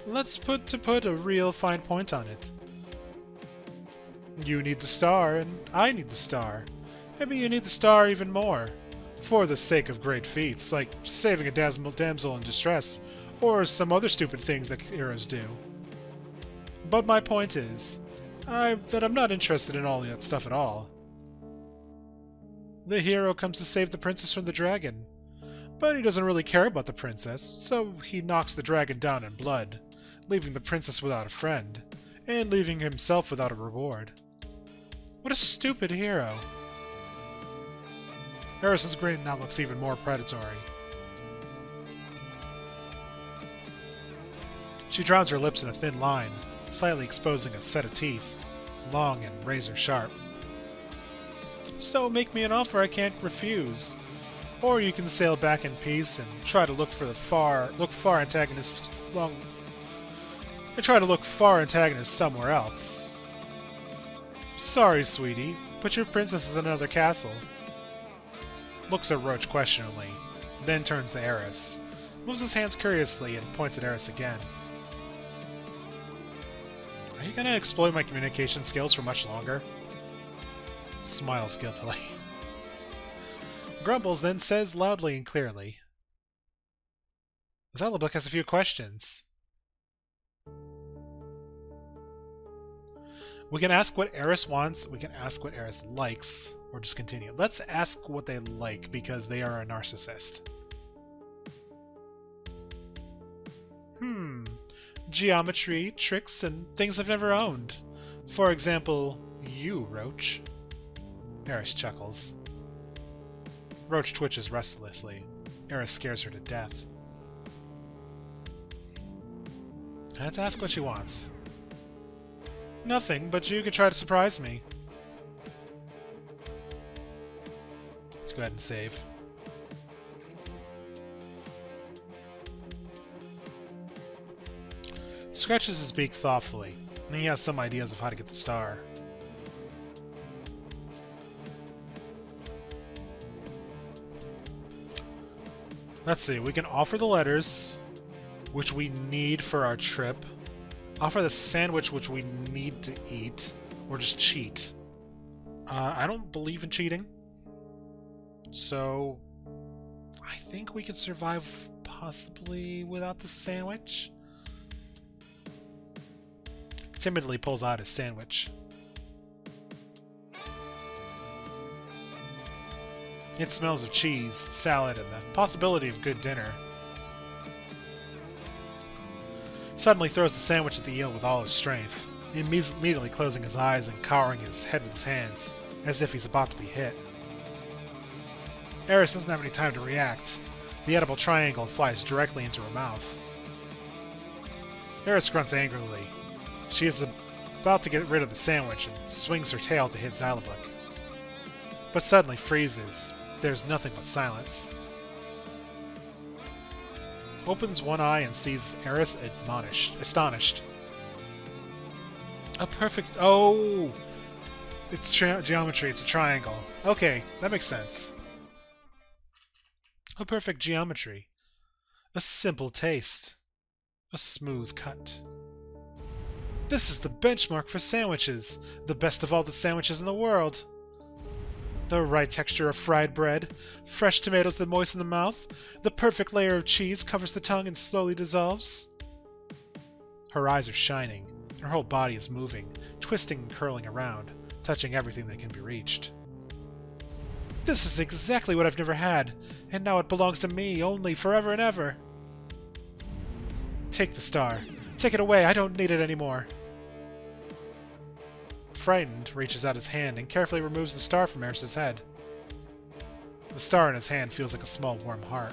Let's put a real fine point on it. You need the star, and I need the star. Maybe you need the star even more. For the sake of great feats, like saving a damsel in distress, or some other stupid things that heroes do. But my point is, that I'm not interested in all that stuff at all. The hero comes to save the princess from the dragon, but he doesn't really care about the princess, so he knocks the dragon down in blood, leaving the princess without a friend, and leaving himself without a reward. What a stupid hero! Eris's grin now looks even more predatory. She draws her lips in a thin line, slightly exposing a set of teeth, long and razor-sharp. So make me an offer I can't refuse. Or you can sail back in peace and try to look far antagonists somewhere else. Sorry, sweetie, but your princess is in another castle. Looks at Roach questioningly, then turns to Eris, moves his hands curiously, and points at Eris again. Are you gonna exploit my communication skills for much longer? Smiles guiltily. Grumbles, then says loudly and clearly. Zelabuk has a few questions. We can ask what Eris wants, we can ask what Eris likes, or just continue. Let's ask what they like, because they are a narcissist. Geometry, tricks, and things I've never owned. For example, you, Roach. Eris chuckles. Roach twitches restlessly. Eris scares her to death. Let's ask what she wants. Nothing, but you could try to surprise me. Let's go ahead and save. Scratches his beak thoughtfully, and he has some ideas of how to get the star. Let's see, we can offer the letters, which we need for our trip. Offer the sandwich, which we need to eat, or just cheat. I don't believe in cheating, so I think we could survive possibly without the sandwich. Timidly pulls out his sandwich. It smells of cheese, salad, and the possibility of good dinner. Suddenly throws the sandwich at the eel with all his strength, immediately closing his eyes and cowering his head with his hands, as if he's about to be hit. Eris doesn't have any time to react. The edible triangle flies directly into her mouth. Eris grunts angrily. She is about to get rid of the sandwich and swings her tail to hit Zelabuk. But suddenly freezes. There's nothing but silence. Opens one eye and sees Eris astonished. A perfect... Oh! It's geometry, it's a triangle. Okay, that makes sense. A perfect geometry. A simple taste. A smooth cut. This is the benchmark for sandwiches, the best of all the sandwiches in the world. The right texture of fried bread, fresh tomatoes that moisten the mouth, the perfect layer of cheese covers the tongue and slowly dissolves. Her eyes are shining, her whole body is moving, twisting and curling around, touching everything that can be reached. This is exactly what I've never had, and now it belongs to me, only, forever and ever. Take the star. Take it away, I don't need it anymore. Frightened, reaches out his hand and carefully removes the star from Eris's head. The star in his hand feels like a small warm heart.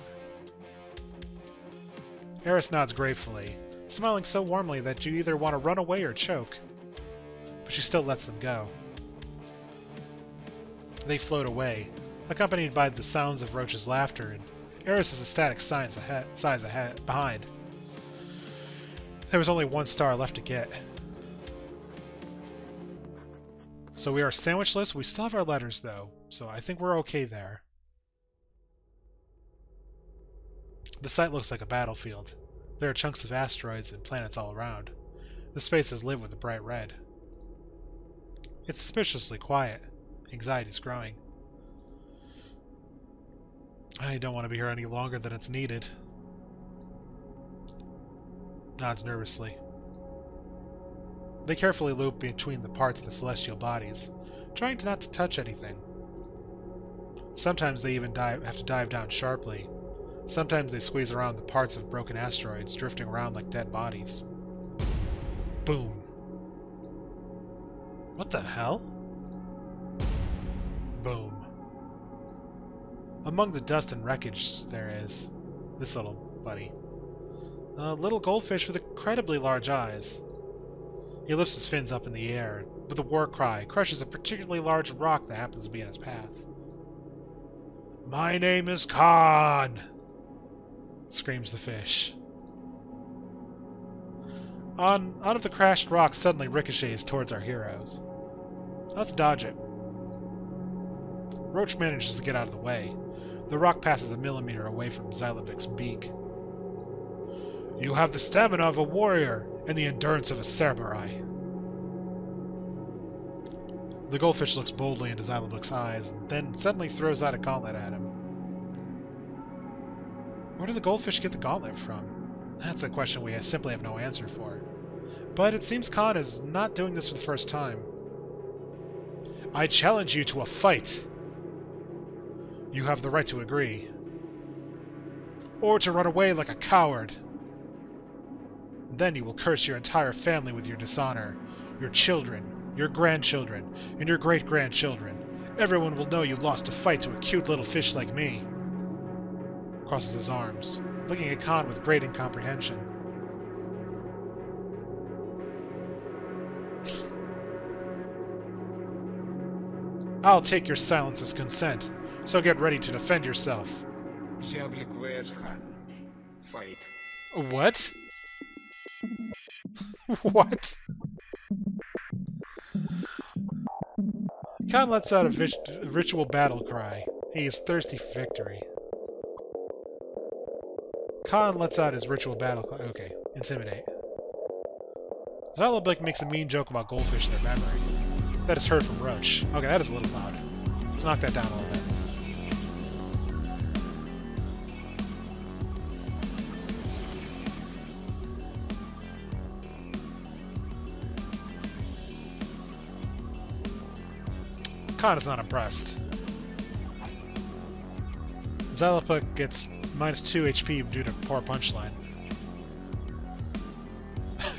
Eris nods gratefully, smiling so warmly that you either want to run away or choke. But she still lets them go. They float away, accompanied by the sounds of Roach's laughter and Eris's ecstatic sighs behind. There was only one star left to get. So we are sandwichless. We still have our letters, though, so I think we're okay there. The site looks like a battlefield. There are chunks of asteroids and planets all around. The space is lit with a bright red. It's suspiciously quiet. Anxiety is growing. I don't want to be here any longer than it's needed. Nods nervously. They carefully loop between the parts of the celestial bodies, trying to not to touch anything. Sometimes they even have to dive down sharply. Sometimes they squeeze around the parts of broken asteroids drifting around like dead bodies. Boom. What the hell? Boom. Among the dust and wreckage there is this little buddy. A little goldfish with incredibly large eyes. He lifts his fins up in the air, and with a war cry, crushes a particularly large rock that happens to be in his path. "My name is Khan!" screams the fish. Out of the crashed rock suddenly ricochets towards our heroes. Let's dodge it. Roach manages to get out of the way. The rock passes a millimeter away from Xylobic's beak. "You have the stamina of a warrior and the endurance of a samurai." The goldfish looks boldly into Xylobic's eyes, and then suddenly throws out a gauntlet at him. Where did the goldfish get the gauntlet from? That's a question we simply have no answer for. But it seems Khan is not doing this for the first time. "I challenge you to a fight. You have the right to agree. Or to run away like a coward. Then you will curse your entire family with your dishonor, your children, your grandchildren, and your great-grandchildren. Everyone will know you lost a fight to a cute little fish like me." Crosses his arms, looking at Khan with great incomprehension. "I'll take your silence as consent, so get ready to defend yourself." Fight. What? What? Khan lets out a ritual battle cry. He is thirsty for victory. Khan lets out his ritual battle cry. Okay, intimidate. Xylobic makes a mean joke about goldfish in their memory. That is heard from Roach. Okay, that is a little loud. Let's knock that down a little bit. Khan is not impressed. Xylopic gets -2 HP due to poor punchline.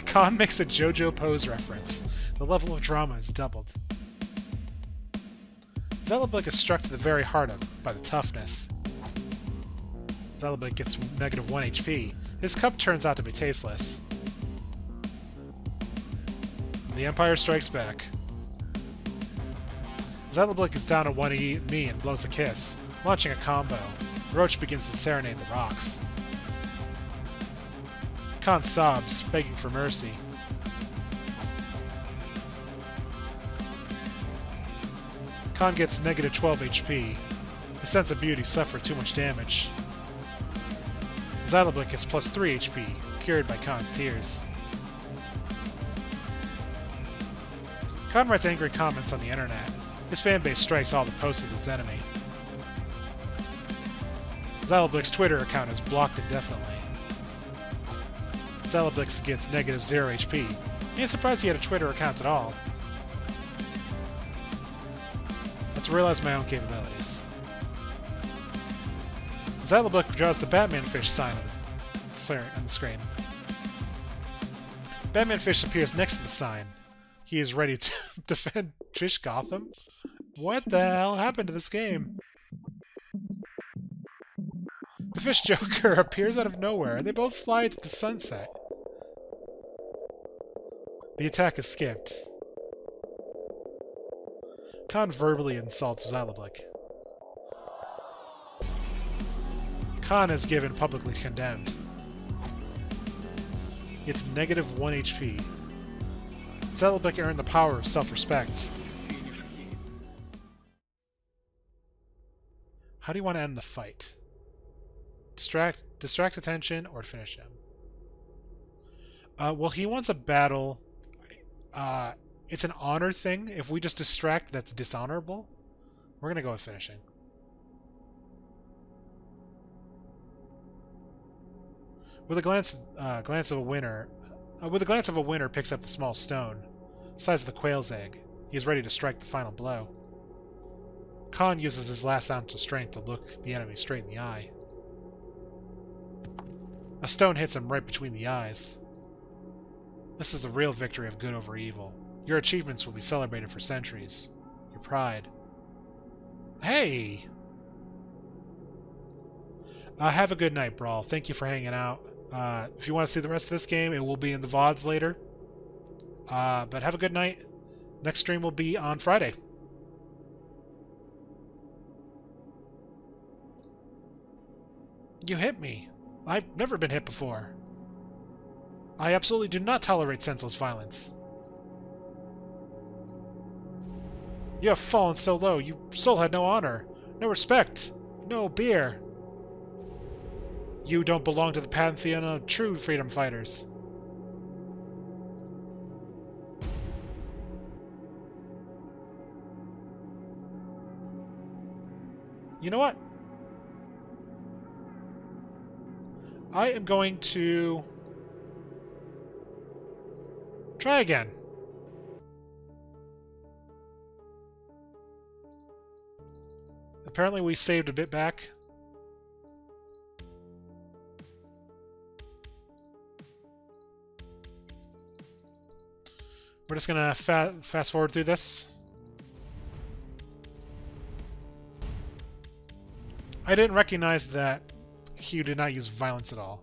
Khan makes a JoJo pose reference. The level of drama is doubled. Xylopic is struck to the very heart by the toughness. Xylopic gets -1 HP. His cup turns out to be tasteless. The Empire strikes back. Xyloblick is down on one knee and blows a kiss, launching a combo. Roach begins to serenade the rocks. Khan sobs, begging for mercy. Khan gets -12 HP. His sense of beauty suffered too much damage. Xyloblick gets +3 HP, cured by Khan's tears. Khan writes angry comments on the internet. His fanbase strikes all the posts of his enemy. Xyloblix's Twitter account is blocked indefinitely. Xyloblix gets negative 0 HP. He ain't surprised he had a Twitter account at all. Let's realize my own capabilities. Xyloblix draws the Batman fish sign on the screen. Batman fish appears next to the sign. He is ready to defend Fish Gotham? What the hell happened to this game? The Fish Joker appears out of nowhere, and they both fly into the sunset. The attack is skipped. Khan verbally insults Xyloblix. Khan is given publicly condemned. It's negative 1 HP. Xyloblix earned the power of self-respect. How do you want to end the fight? Distract attention or finish him? Well, he wants a battle. It's an honor thing. If we just distract, that's dishonorable. We're gonna go with finishing. With a glance of a winner, picks up the small stone, size of the quail's egg. He is ready to strike the final blow. Khan uses his last ounce of strength to look the enemy straight in the eye. A stone hits him right between the eyes. This is the real victory of good over evil. Your achievements will be celebrated for centuries. Your pride. Hey! Have a good night, Brawl. Thank you for hanging out. If you want to see the rest of this game, it will be in the VODs later. But have a good night. Next stream will be on Friday. You hit me. I've never been hit before. I absolutely do not tolerate senseless violence. You have fallen so low. Your soul had no honor, no respect, no beer. You don't belong to the pantheon of true freedom fighters. You know what? I am going to try again. Apparently we saved a bit back. We're just gonna fast forward through this. I didn't recognize that he did not use violence at all.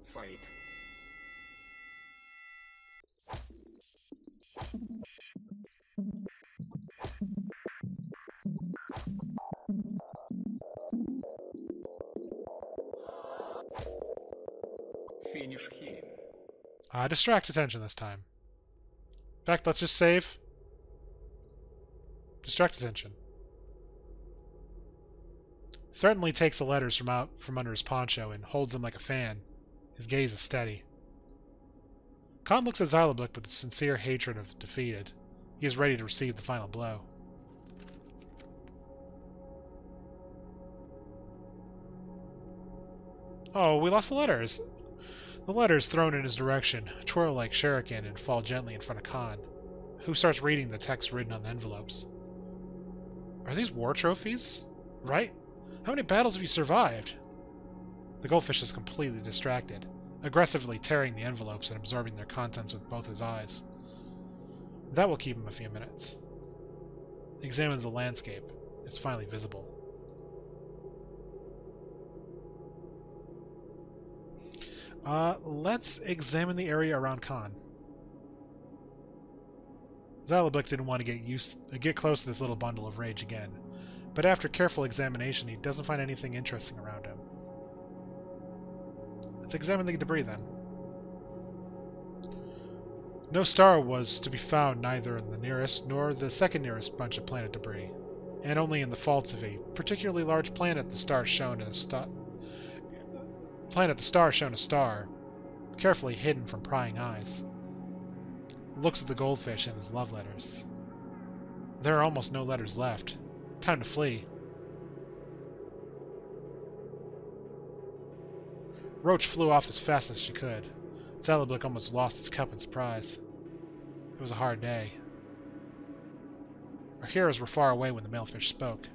Fight. Finish him. Distract attention this time. In fact, let's just save. Distract attention. Threateningly takes the letters from under his poncho and holds them like a fan. His gaze is steady. Khan looks at Xyloblix with the sincere hatred of defeated. He is ready to receive the final blow. Oh, we lost the letters. The letters thrown in his direction twirl like shuriken and fall gently in front of Khan, who starts reading the text written on the envelopes. Are these war trophies? Right? How many battles have you survived? The goldfish is completely distracted, aggressively tearing the envelopes and absorbing their contents with both his eyes. That will keep him a few minutes. He examines the landscape. It's finally visible. Let's examine the area around Khan. Xyloblix didn't want to get close to this little bundle of rage again, but after careful examination, he doesn't find anything interesting around him. Let's examine the debris then. No star was to be found neither in the nearest nor the second nearest bunch of planet debris, and only in the faults of a particularly large planet the star shone a star, carefully hidden from prying eyes. Looks at the goldfish and his love letters. There are almost no letters left. Time to flee. Roach flew off as fast as she could. Zalablik almost lost his cup in surprise. It was a hard day. Our heroes were far away when the malefish spoke.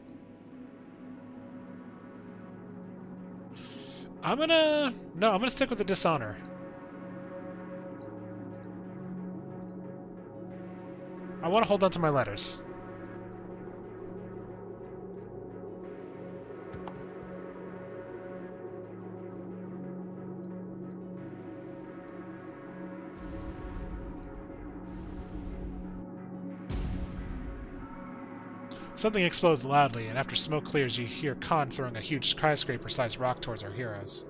I'm gonna stick with the dishonor. I want to hold on to my letters. Something explodes loudly, and after smoke clears, you hear Khan throwing a huge skyscraper-sized rock towards our heroes.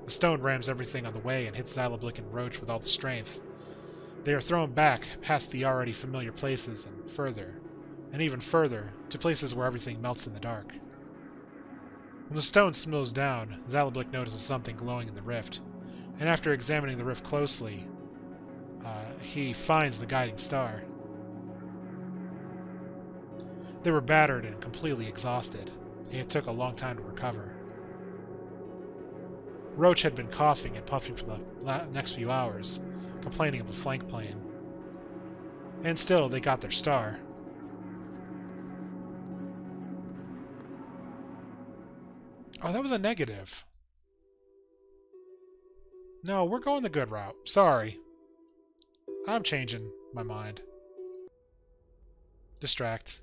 The stone rams everything on the way and hits Zalablik and Roach with all the strength. They are thrown back, past the already familiar places, and even further, to places where everything melts in the dark. When the stone slows down, Zalablik notices something glowing in the rift, and after examining the rift closely, he finds the guiding star. They were battered and completely exhausted, and it took a long time to recover. Roach had been coughing and puffing for the next few hours, complaining of a flank plane. And still, they got their star. Oh, that was a negative. No, we're going the good route. Sorry. I'm changing my mind. Distract.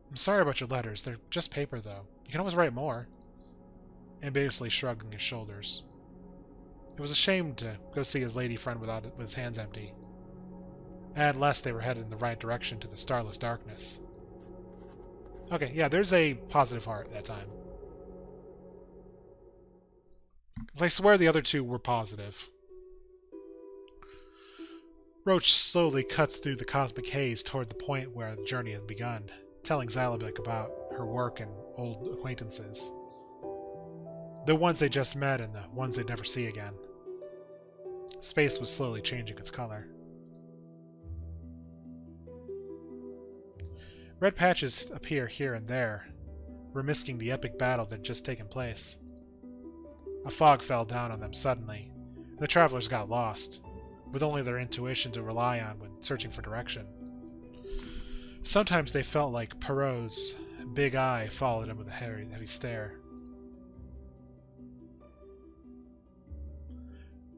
I'm sorry about your letters. They're just paper, though. You can always write more. Ambiguously shrugging his shoulders. It was a shame to go see his lady friend with his hands empty. At last they were headed in the right direction to the starless darkness. Okay, yeah, there's a positive heart that time. Because I swear the other two were positive. Roach slowly cuts through the cosmic haze toward the point where the journey had begun, telling Zalablik about her work and old acquaintances. The ones they just met and the ones they'd never see again. Space was slowly changing its color. Red patches appear here and there, remisking the epic battle that had just taken place. A fog fell down on them suddenly. The travelers got lost, with only their intuition to rely on when searching for direction. Sometimes they felt like Perrault's big eye followed them with a heavy stare.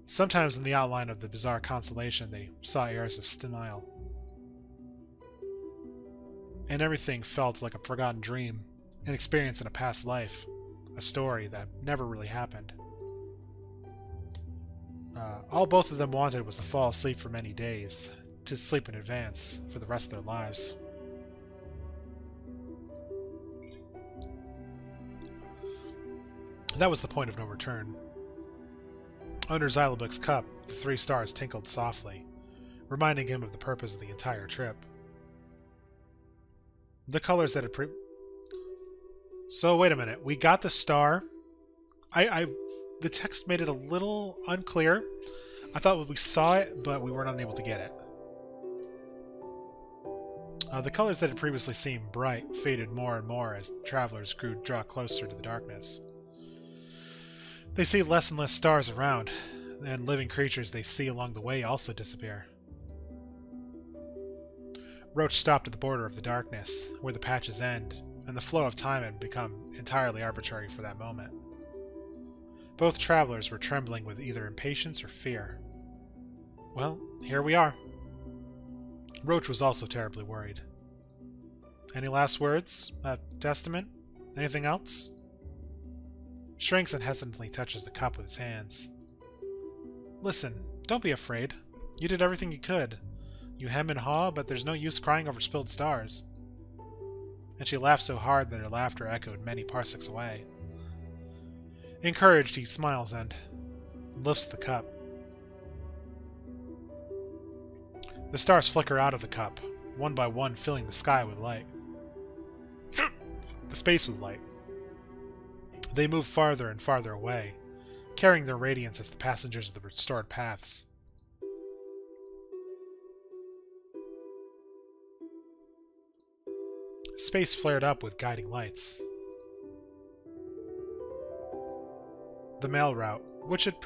Sometimes in the outline of the bizarre constellation they saw Eris' smile. And everything felt like a forgotten dream, an experience in a past life, a story that never really happened. All both of them wanted was to fall asleep for many days, to sleep in advance for the rest of their lives. That was the point of no return. Under Zalablik's cup, the 3 stars tinkled softly, reminding him of the purpose of the entire trip. The colors that had So, wait a minute. We got the star. The text made it a little unclear. I thought we saw it, but we weren't unable to get it. The colors that had previously seemed bright faded more and more as the travelers draw closer to the darkness. They see less and less stars around, and living creatures they see along the way also disappear. Roach stopped at the border of the darkness, where the patches end, and the flow of time had become entirely arbitrary for that moment. Both travelers were trembling with either impatience or fear. Well, here we are. Roach was also terribly worried. Any last words? Testament? Anything else? Shrinks and hesitantly touches the cup with his hands. Listen, don't be afraid. You did everything you could. You hem and haw, but there's no use crying over spilled stars. And she laughed so hard that her laughter echoed many parsecs away. Encouraged, he smiles and lifts the cup. The stars flicker out of the cup, one by one filling the sky with light. The space with light. They move farther and farther away, carrying their radiance as the passengers of the restored paths. Space flared up with guiding lights. The mail route, which had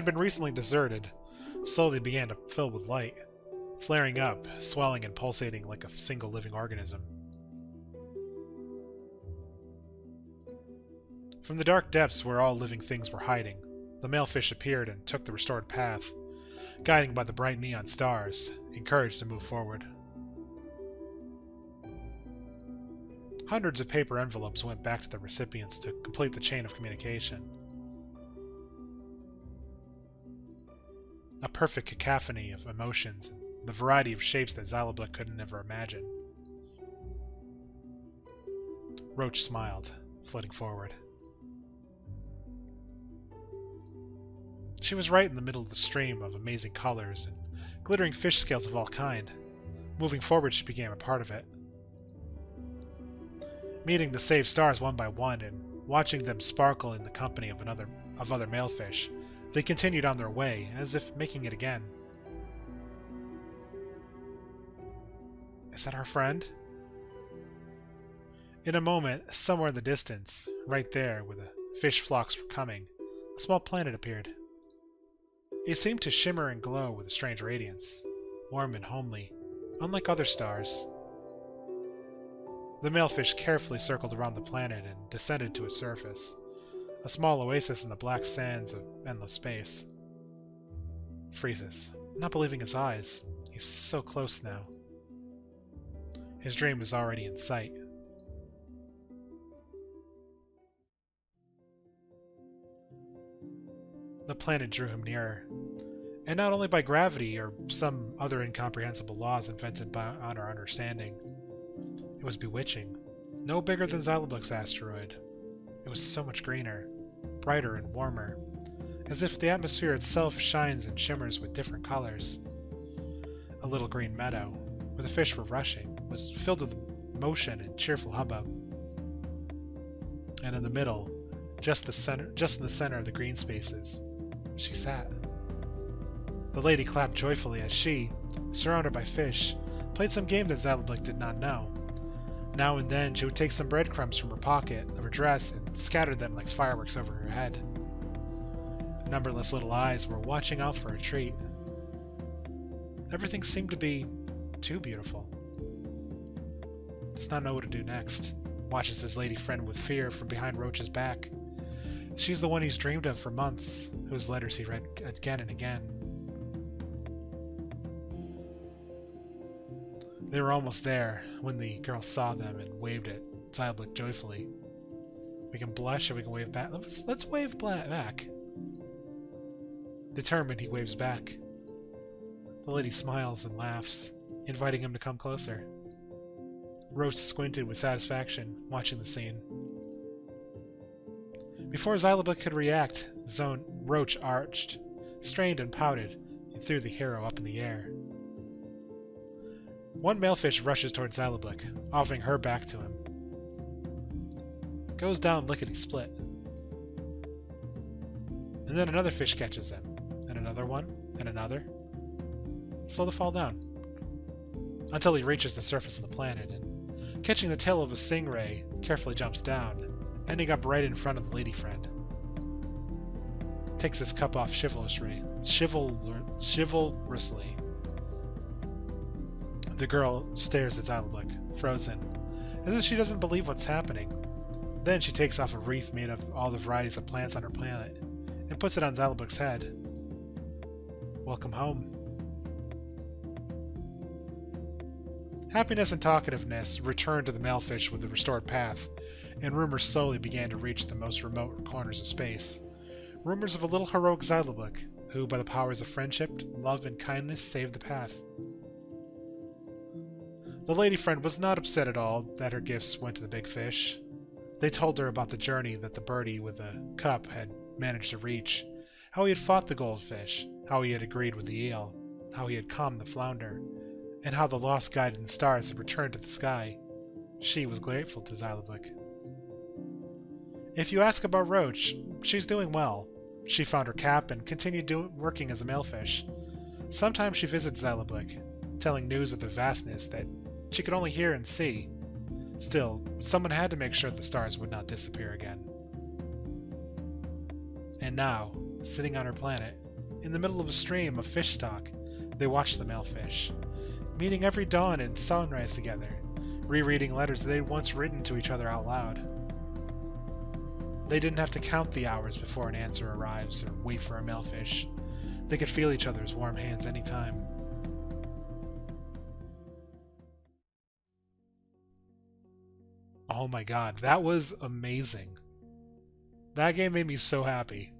been recently deserted, slowly began to fill with light, flaring up, swelling and pulsating like a single living organism. From the dark depths where all living things were hiding, the malefish appeared and took the restored path, guiding by the bright neon stars, encouraged to move forward. Hundreds of paper envelopes went back to the recipients to complete the chain of communication. A perfect cacophony of emotions and the variety of shapes that Xyloblick could never imagine. Roach smiled, floating forward. She was right in the middle of the stream of amazing colors and glittering fish scales of all kind. Moving forward, she became a part of it. Meeting the saved stars one by one and watching them sparkle in the company of other malefish, they continued on their way, as if making it again. Is that our friend? In a moment, somewhere in the distance, right there where the fish flocks were coming, a small planet appeared. It seemed to shimmer and glow with a strange radiance, warm and homely, unlike other stars. The malefish carefully circled around the planet and descended to its surface, a small oasis in the black sands of endless space. Freezes, not believing his eyes. He's so close now. His dream is already in sight. The planet drew him nearer, and not only by gravity or some other incomprehensible laws invented beyond our understanding. It was bewitching, no bigger than Xyloblick's asteroid. It was so much greener, brighter and warmer, as if the atmosphere itself shines and shimmers with different colors. A little green meadow, where the fish were rushing, was filled with motion and cheerful hubbub. And in the middle, just in the center of the green spaces, she sat. The lady clapped joyfully as she, surrounded by fish, played some game that Xyloblick did not know. Now and then she would take some breadcrumbs from her pocket of her dress and scatter them like fireworks over her head. Numberless little eyes were watching out for a treat. Everything seemed to be too beautiful. Does not know what to do next. Watches his lady friend with fear from behind Roach's back. She's the one he's dreamed of for months, whose letters he read again and again. They were almost there when the girl saw them and waved at Xyloblick joyfully. We can blush or we can wave back. Let's wave back. Determined, he waves back. The lady smiles and laughs, inviting him to come closer. Roach squinted with satisfaction, watching the scene. Before Xyloblick could react, Roach arched, strained and pouted, and threw the hero up in the air. One malefish rushes towards Xyloblick, offering her back to him. Goes down lickety-split. And then another fish catches him, and another one, and another. Slow to fall down. Until he reaches the surface of the planet, and catching the tail of a stingray, carefully jumps down, ending up right in front of the lady friend. Takes his cup off chivalrously. The girl stares at Xyloblick, frozen, as if she doesn't believe what's happening. Then she takes off a wreath made of all the varieties of plants on her planet, and puts it on Xyloblick's head. Welcome home. Happiness and talkativeness returned to the malefish with the restored path, and rumors slowly began to reach the most remote corners of space. Rumors of a little heroic Xyloblick, who, by the powers of friendship, love, and kindness, saved the path. The lady friend was not upset at all that her gifts went to the big fish. They told her about the journey that the birdie with the cup had managed to reach, how he had fought the goldfish, how he had agreed with the eel, how he had calmed the flounder, and how the lost guide in the stars had returned to the sky. She was grateful to Xyloblick. If you ask about Roach, she's doing well. She found her cap and continued working as a malefish. Sometimes she visits Xyloblick, telling news of the vastness that she could only hear and see. Still, someone had to make sure the stars would not disappear again. And now, sitting on her planet, in the middle of a stream of fish stock, they watched the male fish, meeting every dawn and sunrise together, rereading letters they'd once written to each other out loud. They didn't have to count the hours before an answer arrives or wait for a male fish. They could feel each other's warm hands any time. Oh my god, that was amazing. That game made me so happy.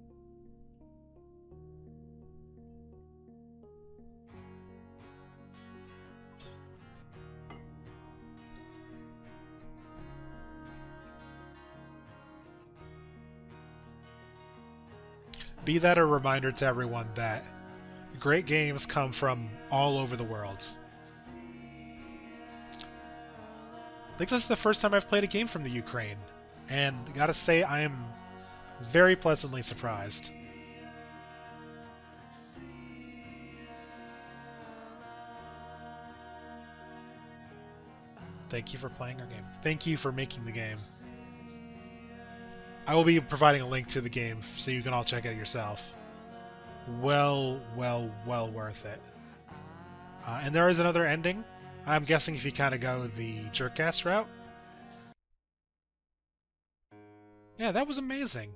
Be that a reminder to everyone that great games come from all over the world. I think this is the first time I've played a game from the Ukraine, and gotta say I am very pleasantly surprised. Thank you for playing our game. Thank you for making the game. I will be providing a link to the game so you can all check it out yourself. Well worth it. And there is another ending. I'm guessing if you kind of go the jerkcast route. Yeah, that was amazing.